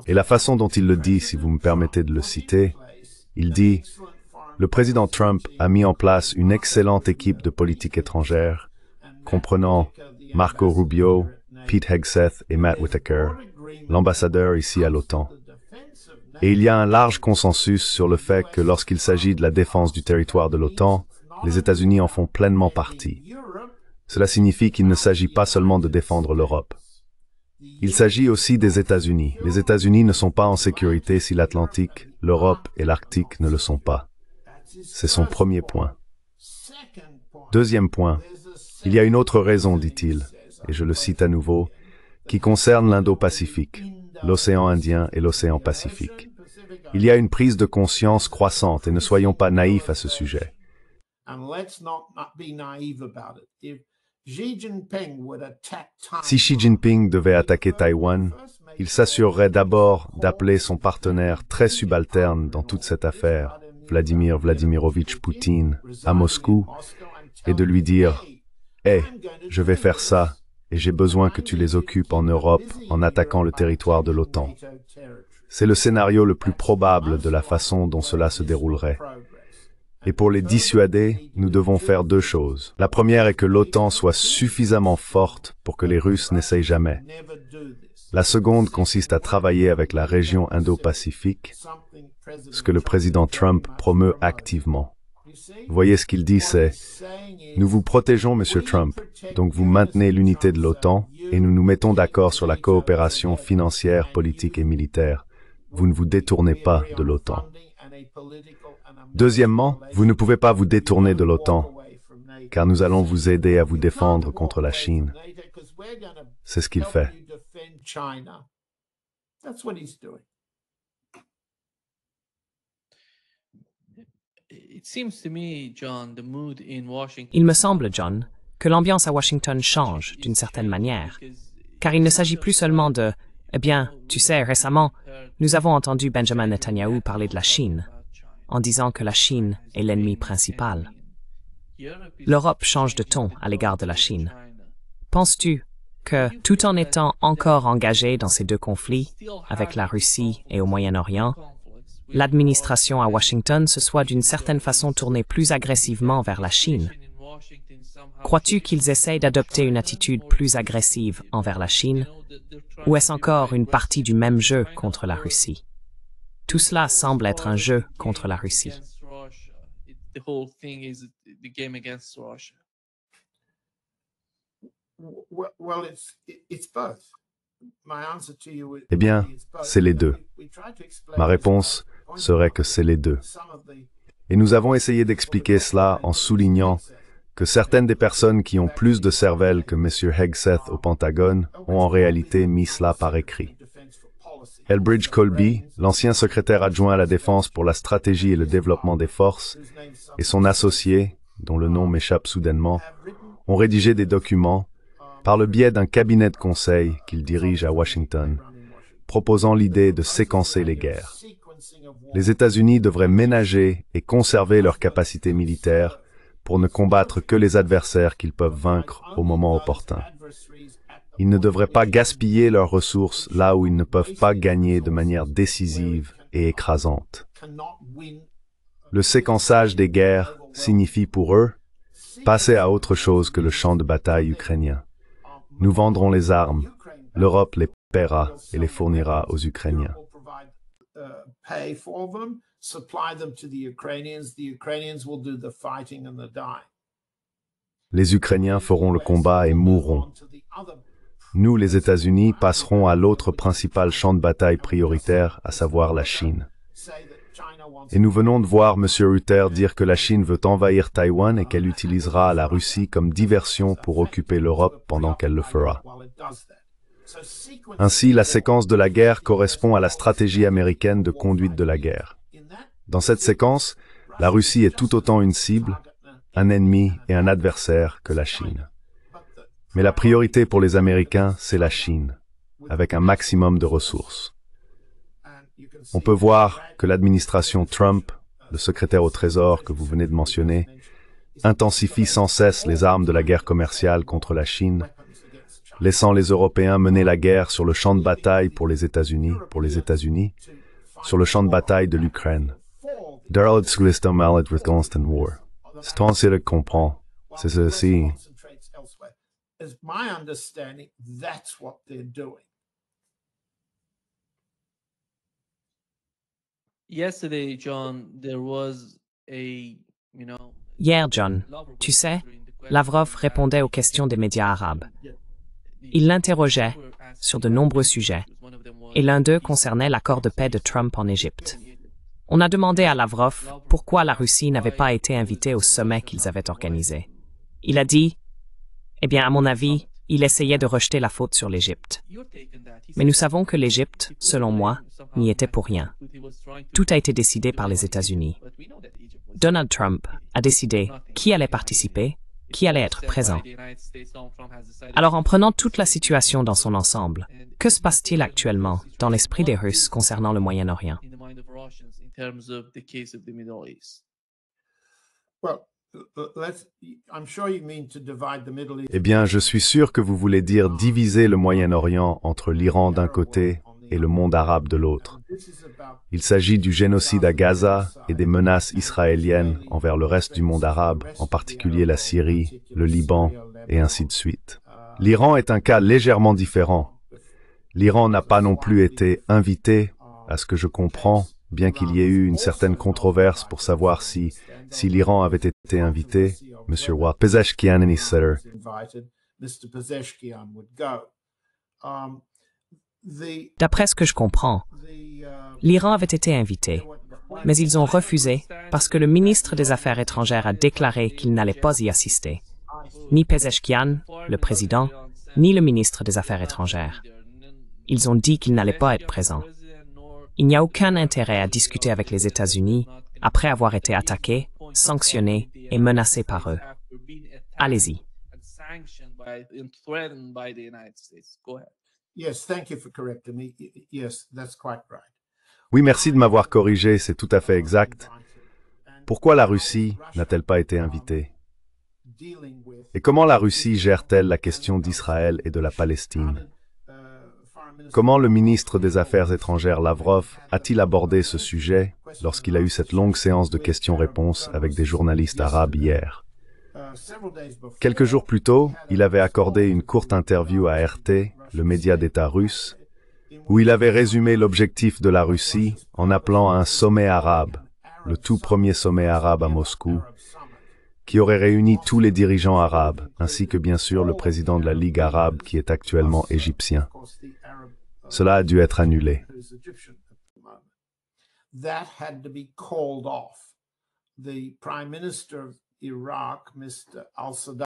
Et la façon dont il le dit, si vous me permettez de le citer, il dit « Le président Trump a mis en place une excellente équipe de politique étrangère, comprenant Marco Rubio, Pete Hegseth et Matt Whitaker, l'ambassadeur ici à l'OTAN. Et il y a un large consensus sur le fait que lorsqu'il s'agit de la défense du territoire de l'OTAN, les États-Unis en font pleinement partie. Cela signifie qu'il ne s'agit pas seulement de défendre l'Europe. Il s'agit aussi des États-Unis. Les États-Unis ne sont pas en sécurité si l'Atlantique, l'Europe et l'Arctique ne le sont pas. C'est son premier point. Deuxième point, il y a une autre raison, dit-il, et je le cite à nouveau, qui concerne l'Indo-Pacifique, l'océan Indien et l'océan Pacifique. Il y a une prise de conscience croissante et ne soyons pas naïfs à ce sujet. Si Xi Jinping devait attaquer Taïwan, il s'assurerait d'abord d'appeler son partenaire très subalterne dans toute cette affaire, Vladimir Vladimirovitch Poutine, à Moscou, et de lui dire « Hé, je vais faire ça, et j'ai besoin que tu les occupes en Europe en attaquant le territoire de l'OTAN. » C'est le scénario le plus probable de la façon dont cela se déroulerait. Et pour les dissuader, nous devons faire deux choses. La première est que l'OTAN soit suffisamment forte pour que les Russes n'essayent jamais. La seconde consiste à travailler avec la région Indo-Pacifique, ce que le président Trump promeut activement. Vous voyez ce qu'il dit, c'est « Nous vous protégeons, Monsieur Trump, donc vous maintenez l'unité de l'OTAN et nous nous mettons d'accord sur la coopération financière, politique et militaire. Vous ne vous détournez pas de l'OTAN. » Deuxièmement, vous ne pouvez pas vous détourner de l'OTAN, car nous allons vous aider à vous défendre contre la Chine. C'est ce qu'il fait. Il me semble, John, que l'ambiance à Washington change d'une certaine manière, car il ne s'agit plus seulement de « Eh bien, tu sais, récemment, nous avons entendu Benjamin Netanyahu parler de la Chine, en disant que la Chine est l'ennemi principal. » L'Europe change de ton à l'égard de la Chine. Penses-tu que, tout en étant encore engagé dans ces deux conflits, avec la Russie et au Moyen-Orient, l'administration à Washington se soit d'une certaine façon tournée plus agressivement vers la Chine? Crois-tu qu'ils essayent d'adopter une attitude plus agressive envers la Chine, ou est-ce encore une partie du même jeu contre la Russie? Tout cela semble être un jeu contre la Russie. Eh bien, c'est les deux. Ma réponse serait que c'est les deux. Et nous avons essayé d'expliquer cela en soulignant que certaines des personnes qui ont plus de cervelle que M. Hegseth au Pentagone ont en réalité mis cela par écrit. Elbridge Colby, l'ancien secrétaire adjoint à la Défense pour la stratégie et le développement des forces, et son associé, dont le nom m'échappe soudainement, ont rédigé des documents par le biais d'un cabinet de conseil qu'il dirige à Washington, proposant l'idée de séquencer les guerres. Les États-Unis devraient ménager et conserver leurs capacités militaires pour ne combattre que les adversaires qu'ils peuvent vaincre au moment opportun. Ils ne devraient pas gaspiller leurs ressources là où ils ne peuvent pas gagner de manière décisive et écrasante. Le séquençage des guerres signifie pour eux passer à autre chose que le champ de bataille ukrainien. Nous vendrons les armes, l'Europe les paiera et les fournira aux Ukrainiens. pay for them, supply them to the Ukrainians. The Ukrainians will do the fighting and the dying. Les Ukrainiens feront le combat et mourront. Nous, les États-Unis, passerons à l'autre principal champ de bataille prioritaire, à savoir la Chine. Et nous venons de voir M. Rutter dire que la Chine veut envahir Taïwan et qu'elle utilisera la Russie comme diversion pour occuper l'Europe pendant qu'elle le fera. Ainsi, la séquence de la guerre correspond à la stratégie américaine de conduite de la guerre. Dans cette séquence, la Russie est tout autant une cible, un ennemi et un adversaire que la Chine. Mais la priorité pour les Américains, c'est la Chine, avec un maximum de ressources. On peut voir que l'administration Trump, le secrétaire au Trésor que vous venez de mentionner, intensifie sans cesse les armes de la guerre commerciale contre la Chine, laissant les Européens mener la guerre sur le champ de bataille pour les États-Unis, sur le champ de bataille de l'Ukraine. C'est ainsi que comprend. C'est ceci. As my understanding, that's what they're doing. Yesterday, John, there was Hier, John, tu sais, Lavrov répondait aux questions des médias arabes. Il l'interrogeait sur de nombreux sujets, et l'un d'eux concernait l'accord de paix de Trump en Égypte. On a demandé à Lavrov pourquoi la Russie n'avait pas été invitée au sommet qu'ils avaient organisé. Il a dit: eh bien, à mon avis, il essayait de rejeter la faute sur l'Égypte. Mais nous savons que l'Égypte, selon moi, n'y était pour rien. Tout a été décidé par les États-Unis. Donald Trump a décidé qui allait participer, qui allait être présent. Alors, en prenant toute la situation dans son ensemble, que se passe-t-il actuellement dans l'esprit des Russes concernant le Moyen-Orient? Eh bien, je suis sûr que vous voulez dire diviser le Moyen-Orient entre l'Iran d'un côté et le monde arabe de l'autre. Il s'agit du génocide à Gaza et des menaces israéliennes envers le reste du monde arabe, en particulier la Syrie, le Liban, et ainsi de suite. L'Iran est un cas légèrement différent. L'Iran n'a pas non plus été invité, à ce que je comprends, bien qu'il y ait eu une certaine controverse pour savoir si l'Iran avait été invité. M. Pezeshkian and his setter. D'après ce que je comprends, l'Iran avait été invité, mais ils ont refusé parce que le ministre des Affaires étrangères a déclaré qu'il n'allait pas y assister. Ni Pezeshkian, le président, ni le ministre des Affaires étrangères. Ils ont dit qu'ils n'allaient pas être présents. Il n'y a aucun intérêt à discuter avec les États-Unis après avoir été attaqués, sanctionnés et menacés par eux. Allez-y. Oui, merci de m'avoir corrigé, c'est tout à fait exact. Pourquoi la Russie n'a-t-elle pas été invitée? Et comment la Russie gère-t-elle la question d'Israël et de la Palestine? Comment le ministre des Affaires étrangères Lavrov a-t-il abordé ce sujet lorsqu'il a eu cette longue séance de questions-réponses avec des journalistes arabes hier? Quelques jours plus tôt, il avait accordé une courte interview à RT, le média d'État russe, où il avait résumé l'objectif de la Russie en appelant à un sommet arabe, le tout premier sommet arabe à Moscou, qui aurait réuni tous les dirigeants arabes, ainsi que bien sûr le président de la Ligue arabe qui est actuellement égyptien. Cela a dû être annulé.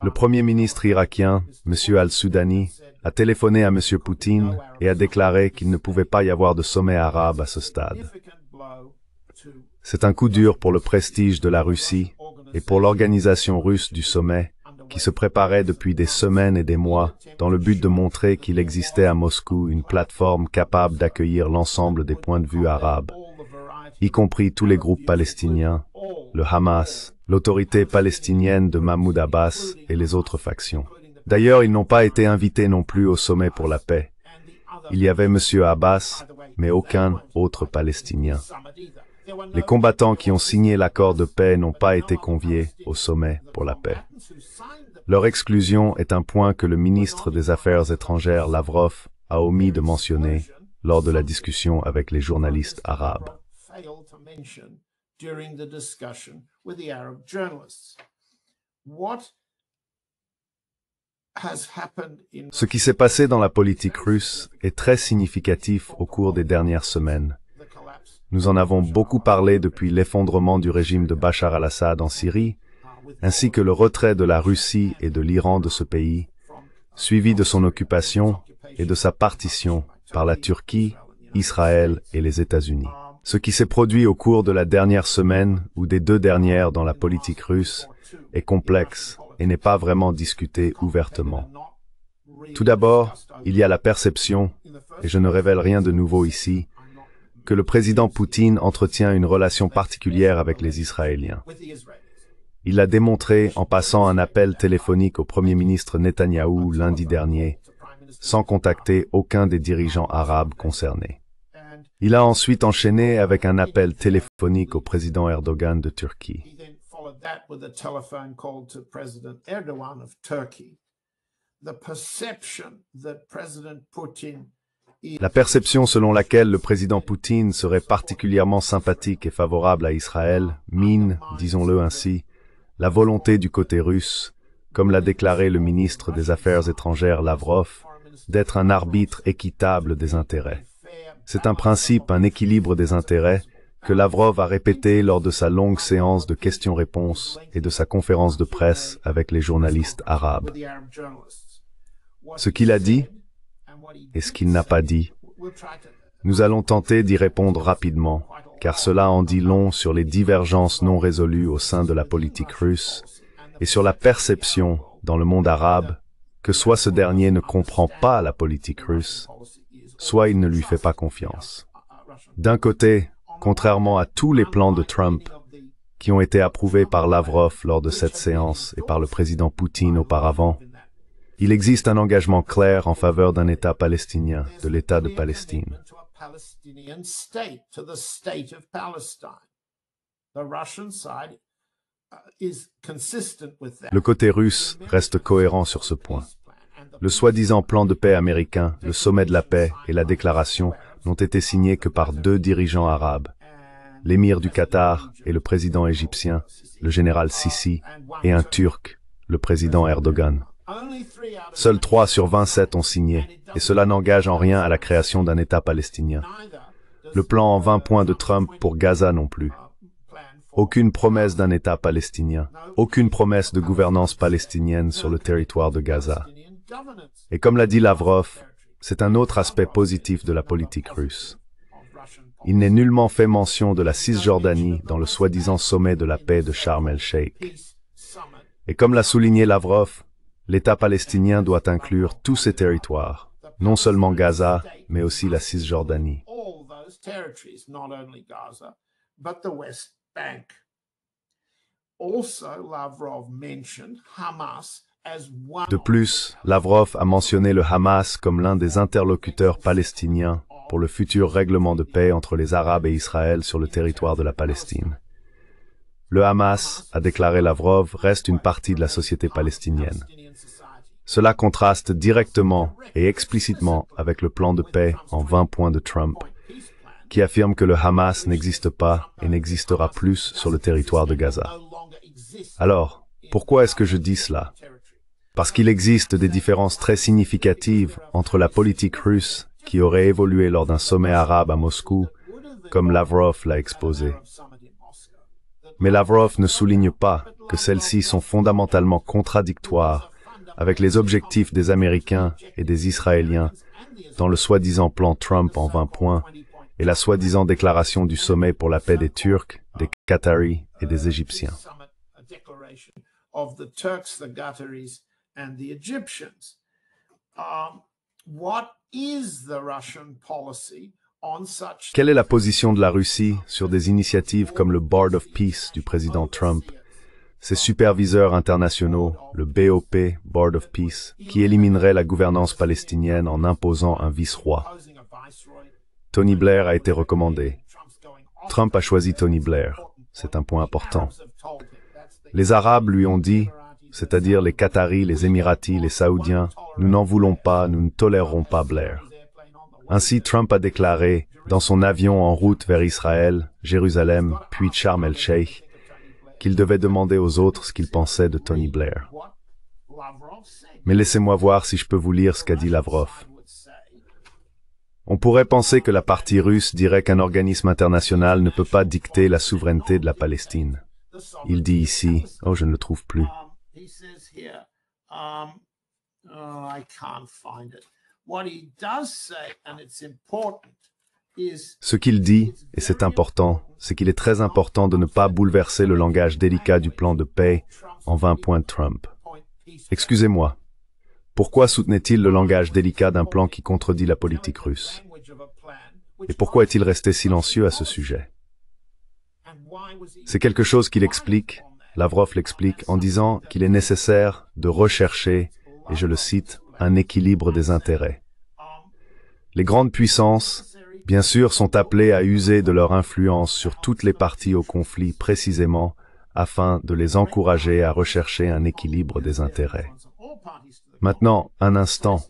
Le premier ministre irakien, M. al-Soudani, a téléphoné à M. Poutine et a déclaré qu'il ne pouvait pas y avoir de sommet arabe à ce stade. C'est un coup dur pour le prestige de la Russie et pour l'organisation russe du sommet, qui se préparait depuis des semaines et des mois dans le but de montrer qu'il existait à Moscou une plateforme capable d'accueillir l'ensemble des points de vue arabes, y compris tous les groupes palestiniens, le Hamas, l'autorité palestinienne de Mahmoud Abbas et les autres factions. D'ailleurs, ils n'ont pas été invités non plus au sommet pour la paix. Il y avait M. Abbas, mais aucun autre Palestinien. Les combattants qui ont signé l'accord de paix n'ont pas été conviés au sommet pour la paix. Leur exclusion est un point que le ministre des Affaires étrangères Lavrov a omis de mentionner, lors de la discussion avec les journalistes arabes. Failed to mention during the discussion with the Arab journalists. What has happened in Ce qui s'est passé dans la politique russe est très significatif au cours des dernières semaines. the collapse Nous en avons beaucoup parlé depuis l'effondrement du régime de Bachar al-Assad en Syrie, ainsi que le retrait de la Russie et de l'Iran de ce pays, suivi de son occupation et de sa partition par la Turquie, Israël et les États-Unis. Ce qui s'est produit au cours de la dernière semaine ou des deux dernières dans la politique russe est complexe et n'est pas vraiment discuté ouvertement. Tout d'abord, il y a la perception, et je ne révèle rien de nouveau ici, que le président Poutine entretient une relation particulière avec les Israéliens. with the Israelis. Il l'a démontré en passant un appel téléphonique au Premier ministre Netanyahou lundi dernier, sans contacter aucun des dirigeants arabes concernés. And Il a ensuite enchaîné avec un appel téléphonique au président Erdogan de Turquie. he then followed that with a telephone call to President Erdogan of Turkey. The perception that President Putin is La perception selon laquelle le président Poutine serait particulièrement sympathique et favorable à Israël mine, disons-le ainsi, la volonté du côté russe, comme l'a déclaré le ministre des Affaires étrangères Lavrov, d'être un arbitre équitable des intérêts. C'est un principe, un équilibre des intérêts, que Lavrov a répété lors de sa longue séance de questions-réponses et de sa conférence de presse avec les journalistes arabes. with the Arab journalists. What Ce qu'il a dit and what he et ce qu'il n'a pas dit, we'll try to nous allons tenter d'y répondre rapidement, car cela en dit long sur les divergences non résolues au sein de la politique russe et sur la perception, dans le monde arabe, que soit ce dernier ne comprend pas la politique russe, soit il ne lui fait pas confiance. D'un côté, contrairement à tous les plans de Trump, qui ont été approuvés par Lavrov lors de cette séance et par le président Poutine auparavant, il existe un engagement clair en faveur d'un État palestinien, de l'État de Palestine. to a Palestinian state, to the state of Palestine. The Russian side is consistent with that. Le côté russe reste cohérent sur ce point. Le soi-disant plan de paix américain, le sommet de la paix et la déclaration n'ont été signés que par deux dirigeants arabes, l'émir du Qatar et le président égyptien, le général Sisi, et un Turc, le président Erdogan. Only 3 out of Seuls 3 sur 27 ont signé, et cela n'engage en rien à la création d'un État palestinien. neither does Le plan en 20 points de Trump pour Gaza non plus. plan for Aucune promesse d'un État palestinien, aucune promesse de gouvernance palestinienne sur le territoire de Gaza. Palestinian governance Et comme l'a dit Lavrov, c'est un autre aspect positif de la politique russe. of Russian Il n'est nullement fait mention de la Cisjordanie dans le soi-disant sommet de la paix de Sharm el-Sheikh. peace summit. Et comme l'a souligné Lavrov, l'État palestinien doit inclure tous ses territoires, non seulement Gaza, mais aussi la Cisjordanie. All those territories, not only Gaza, but the West Bank. Also, Lavrov mentioned Hamas as one De plus, Lavrov a mentionné le Hamas comme l'un des interlocuteurs palestiniens pour le futur règlement de paix entre les Arabes et Israël sur le territoire de la Palestine. Le Hamas, a déclaré Lavrov, reste une partie de la société palestinienne. Palestinian society. Cela contraste directement et explicitement avec le plan de paix en 20 points de Trump, Peace plan qui affirme que le Hamas n'existe pas et n'existera plus sur le territoire de Gaza. no longer exists Alors, pourquoi est-ce que je dis cela? territory. Parce qu'il existe des différences très significatives entre la politique russe qui aurait évolué lors d'un sommet arabe à Moscou, comme Lavrov l'a exposé. Arab summit in Moscow. Mais Lavrov ne souligne pas que celles-ci sont fondamentalement contradictoires avec les objectifs des Américains et des Israéliens dans le soi-disant plan Trump en 20 points et la soi-disant déclaration du sommet pour la paix des Turcs, des Qataris et des Égyptiens. Summit, a declaration of the Turks, the Qataris, and the Egyptians. What is the Russian policy on such Quelle est la position de la Russie sur des initiatives comme le Board of Peace du président Trump, ses superviseurs internationaux, le BOP, Board of Peace, qui éliminerait la gouvernance palestinienne en imposant un vice-roi? imposing a viceroy? Tony Blair a été recommandé. Trump's going off. Trump a choisi Tony Blair. C'est un point important. Arabs have told him that's the Les Arabes lui ont dit, c'est-à-dire les Qataris, les Émiratis, les Saoudiens, nous n'en voulons pas, nous ne tolérerons pas Blair. airplane on the Ainsi, Trump a déclaré, dans son avion en route vers Israël, Jérusalem, puis Sharm el-Sheikh, qu'il devait demander aux autres ce qu'ils pensaient de Tony Blair. Mais laissez-moi voir si je peux vous lire ce qu'a dit Lavrov. On pourrait penser que la partie russe dirait qu'un organisme international ne peut pas dicter la souveraineté de la Palestine. Il dit ici, oh je ne le trouve plus. Ce qu'il dit, et c'est important, c'est qu'il est très important de ne pas bouleverser le langage délicat du plan de paix en 20 points de Trump. Excusez-moi. Pourquoi soutenait-il le langage délicat d'un plan qui contredit la politique russe? Et pourquoi est-il resté silencieux à ce sujet? C'est quelque chose qu'il explique, Lavrov l'explique, en disant qu'il est nécessaire de rechercher, et je le cite, un équilibre des intérêts. Les grandes puissances, bien sûr, sont appelées à user de leur influence sur toutes les parties au conflit précisément afin de les encourager à rechercher un équilibre des intérêts. Maintenant, un instant,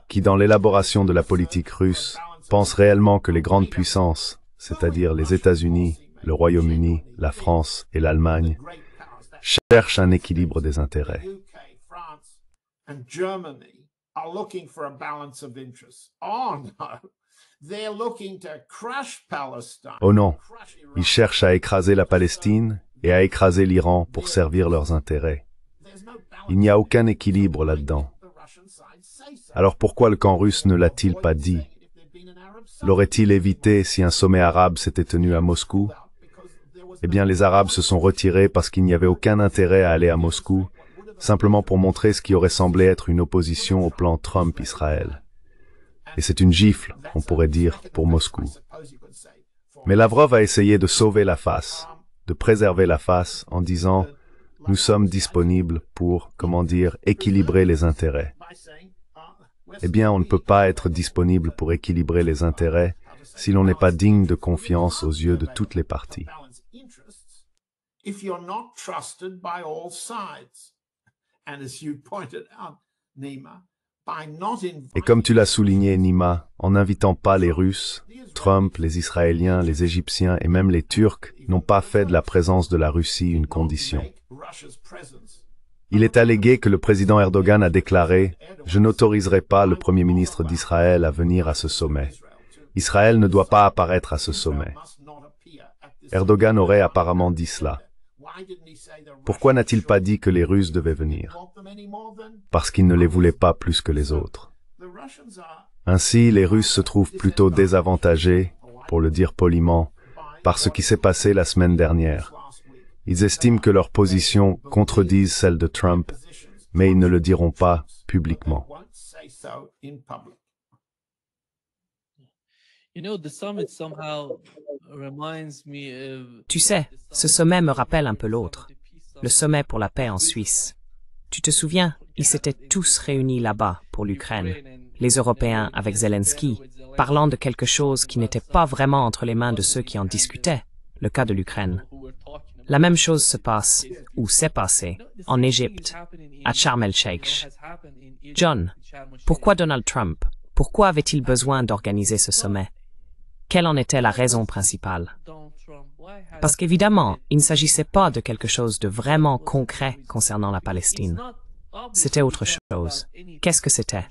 qui dans l'élaboration de la politique russe pense réellement que les grandes puissances, c'est-à-dire les États-Unis, le Royaume-Uni, la France et l'Allemagne, cherchent un équilibre des intérêts. Oh non, ils cherchent à écraser la Palestine et à écraser l'Iran pour servir leurs intérêts. Il n'y a aucun équilibre là-dedans. Alors pourquoi le camp russe ne l'a-t-il pas dit? L'aurait-il évité si un sommet arabe s'était tenu à Moscou? Eh bien, les Arabes se sont retirés parce qu'il n'y avait aucun intérêt à aller à Moscou, simplement pour montrer ce qui aurait semblé être une opposition au plan Trump-Israël. Et c'est une gifle, on pourrait dire, pour Moscou. Mais Lavrov a essayé de sauver la face, de préserver la face en disant « Nous sommes disponibles pour, comment dire, équilibrer les intérêts ». Eh bien, on ne peut pas être disponible pour équilibrer les intérêts si l'on n'est pas digne de confiance aux yeux de toutes les parties. Et comme tu l'as souligné, Nima, en n'invitant pas les Russes, Trump, les Israéliens, les Égyptiens et même les Turcs n'ont pas fait de la présence de la Russie une condition. Il est allégué que le président Erdogan a déclaré « Je n'autoriserai pas le Premier ministre d'Israël à venir à ce sommet. Israël ne doit pas apparaître à ce sommet. » Erdogan aurait apparemment dit cela. Pourquoi n'a-t-il pas dit que les Russes devaient venir? Parce qu'il ne les voulait pas plus que les autres. Ainsi, les Russes se trouvent plutôt désavantagés, pour le dire poliment, par ce qui s'est passé la semaine dernière. Ils estiment que leur position contredise celle de Trump, mais ils ne le diront pas publiquement. Tu sais, ce sommet me rappelle un peu l'autre, le sommet pour la paix en Suisse. Tu te souviens, ils s'étaient tous réunis là-bas pour l'Ukraine, les Européens avec Zelensky, parlant de quelque chose qui n'était pas vraiment entre les mains de ceux qui en discutaient, le cas de l'Ukraine. La même chose se passe, ou s'est passé, en Égypte, à Sharm el-Sheikh. John, pourquoi Donald Trump? Pourquoi avait-il besoin d'organiser ce sommet? Quelle en était la raison principale? Parce qu'évidemment, il ne s'agissait pas de quelque chose de vraiment concret concernant la Palestine. C'était autre chose. Qu'est-ce que c'était?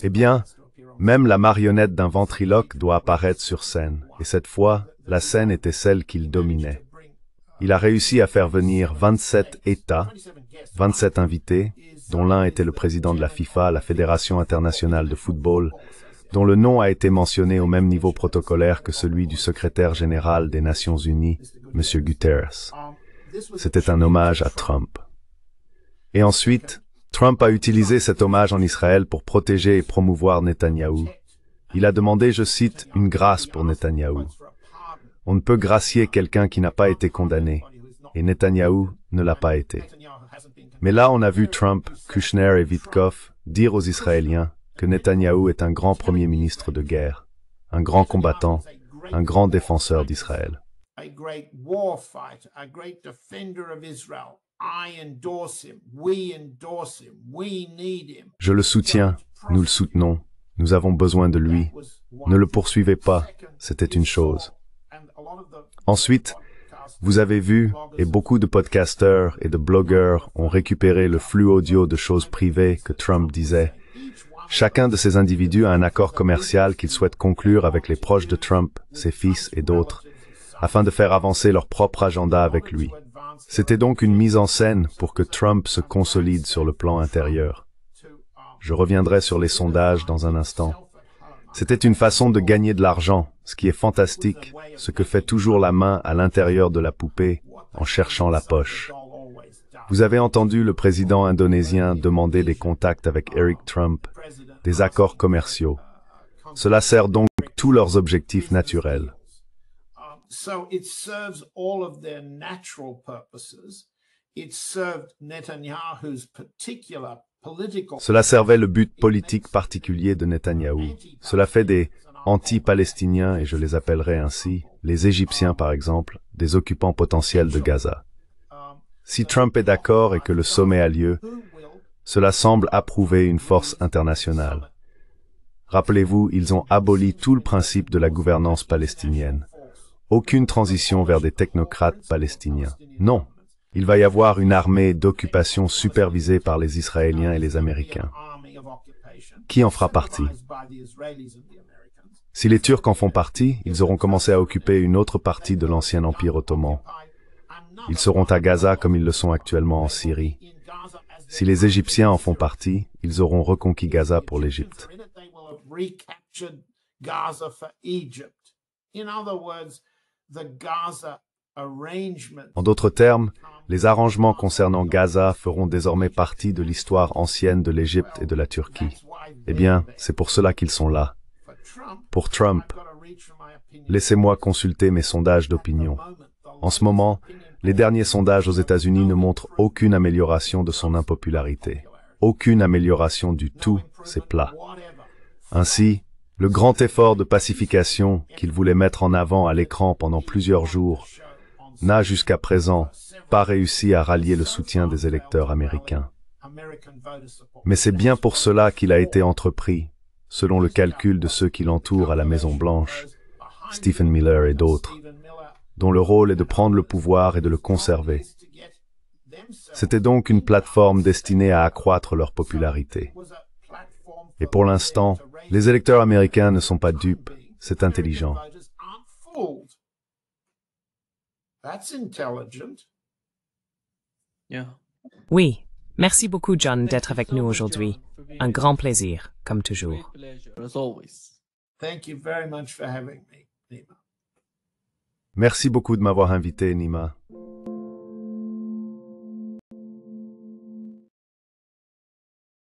Eh bien, même la marionnette d'un ventriloque doit apparaître sur scène, et cette fois, la scène était celle qu'il dominait. Il a réussi à faire venir 27 États, 27 invités, dont l'un était le président de la FIFA, la Fédération internationale de football, dont le nom a été mentionné au même niveau protocolaire que celui du secrétaire général des Nations Unies, M. Guterres. C'était un hommage à Trump. Et ensuite, Trump a utilisé cet hommage en Israël pour protéger et promouvoir Netanyahou. Il a demandé, je cite, une grâce pour Netanyahou. On ne peut gracier quelqu'un qui n'a pas été condamné, et Netanyahou ne l'a pas été. Mais là, on a vu Trump, Kushner et Witkoff dire aux Israéliens que Netanyahou est un grand premier ministre de guerre, un grand combattant, un grand défenseur d'Israël. a great war fighter, a great defender of Israel. I endorse him. We endorse him. We need him. Je le soutiens, nous le soutenons, nous avons besoin de lui. Ne le poursuivez pas, c'était une chose. Ensuite, vous avez vu, et beaucoup de podcasteurs et de blogueurs ont récupéré le flux audio de choses privées que Trump disait. Chacun de ces individus a un accord commercial qu'il souhaite conclure avec les proches de Trump, ses fils et d'autres, afin de faire avancer leur propre agenda avec lui. C'était donc une mise en scène pour que Trump se consolide sur le plan intérieur. Je reviendrai sur les sondages dans un instant. C'était une façon de gagner de l'argent, ce qui est fantastique, ce que fait toujours la main à l'intérieur de la poupée en cherchant la poche. Vous avez entendu le président indonésien demander des contacts avec Eric Trump, des accords commerciaux. Cela sert donc tous leurs objectifs naturels. So it serves all of their natural purposes. It served Netanyahu's particular political. Cela servait le but politique particulier de Netanyahou. Cela fait des anti-palestiniens, et je les appellerai ainsi, les Égyptiens par exemple, des occupants potentiels de Gaza. Si Trump est d'accord et que le sommet a lieu, cela semble approuver une force internationale. Rappelez-vous, ils ont aboli tout le principe de la gouvernance palestinienne. Aucune transition vers des technocrates palestiniens. Non, il va y avoir une armée d'occupation supervisée par les Israéliens et les Américains. Qui en fera partie? Si les Turcs en font partie, ils auront commencé à occuper une autre partie de l'ancien Empire ottoman. Ils seront à Gaza comme ils le sont actuellement en Syrie. Si les Égyptiens en font partie, ils auront reconquis Gaza pour l'Égypte. En d'autres termes, les arrangements concernant Gaza feront désormais partie de l'histoire ancienne de l'Égypte et de la Turquie. Eh bien, c'est pour cela qu'ils sont là. Pour Trump, laissez-moi consulter mes sondages d'opinion. En ce moment, les derniers sondages aux États-Unis ne montrent aucune amélioration de son impopularité. Aucune amélioration du tout, c'est plat. Ainsi, le grand effort de pacification qu'il voulait mettre en avant à l'écran pendant plusieurs jours n'a jusqu'à présent pas réussi à rallier le soutien des électeurs américains. Mais c'est bien pour cela qu'il a été entrepris, selon le calcul de ceux qui l'entourent à la Maison-Blanche, Stephen Miller et d'autres, dont le rôle est de prendre le pouvoir et de le conserver. C'était donc une plateforme destinée à accroître leur popularité. Et pour l'instant, les électeurs américains ne sont pas dupes, c'est intelligent. Oui, merci beaucoup John d'être avec nous aujourd'hui. Un grand plaisir, comme toujours. Thank you very much for having me, Nima. Merci beaucoup de m'avoir invité, Nima.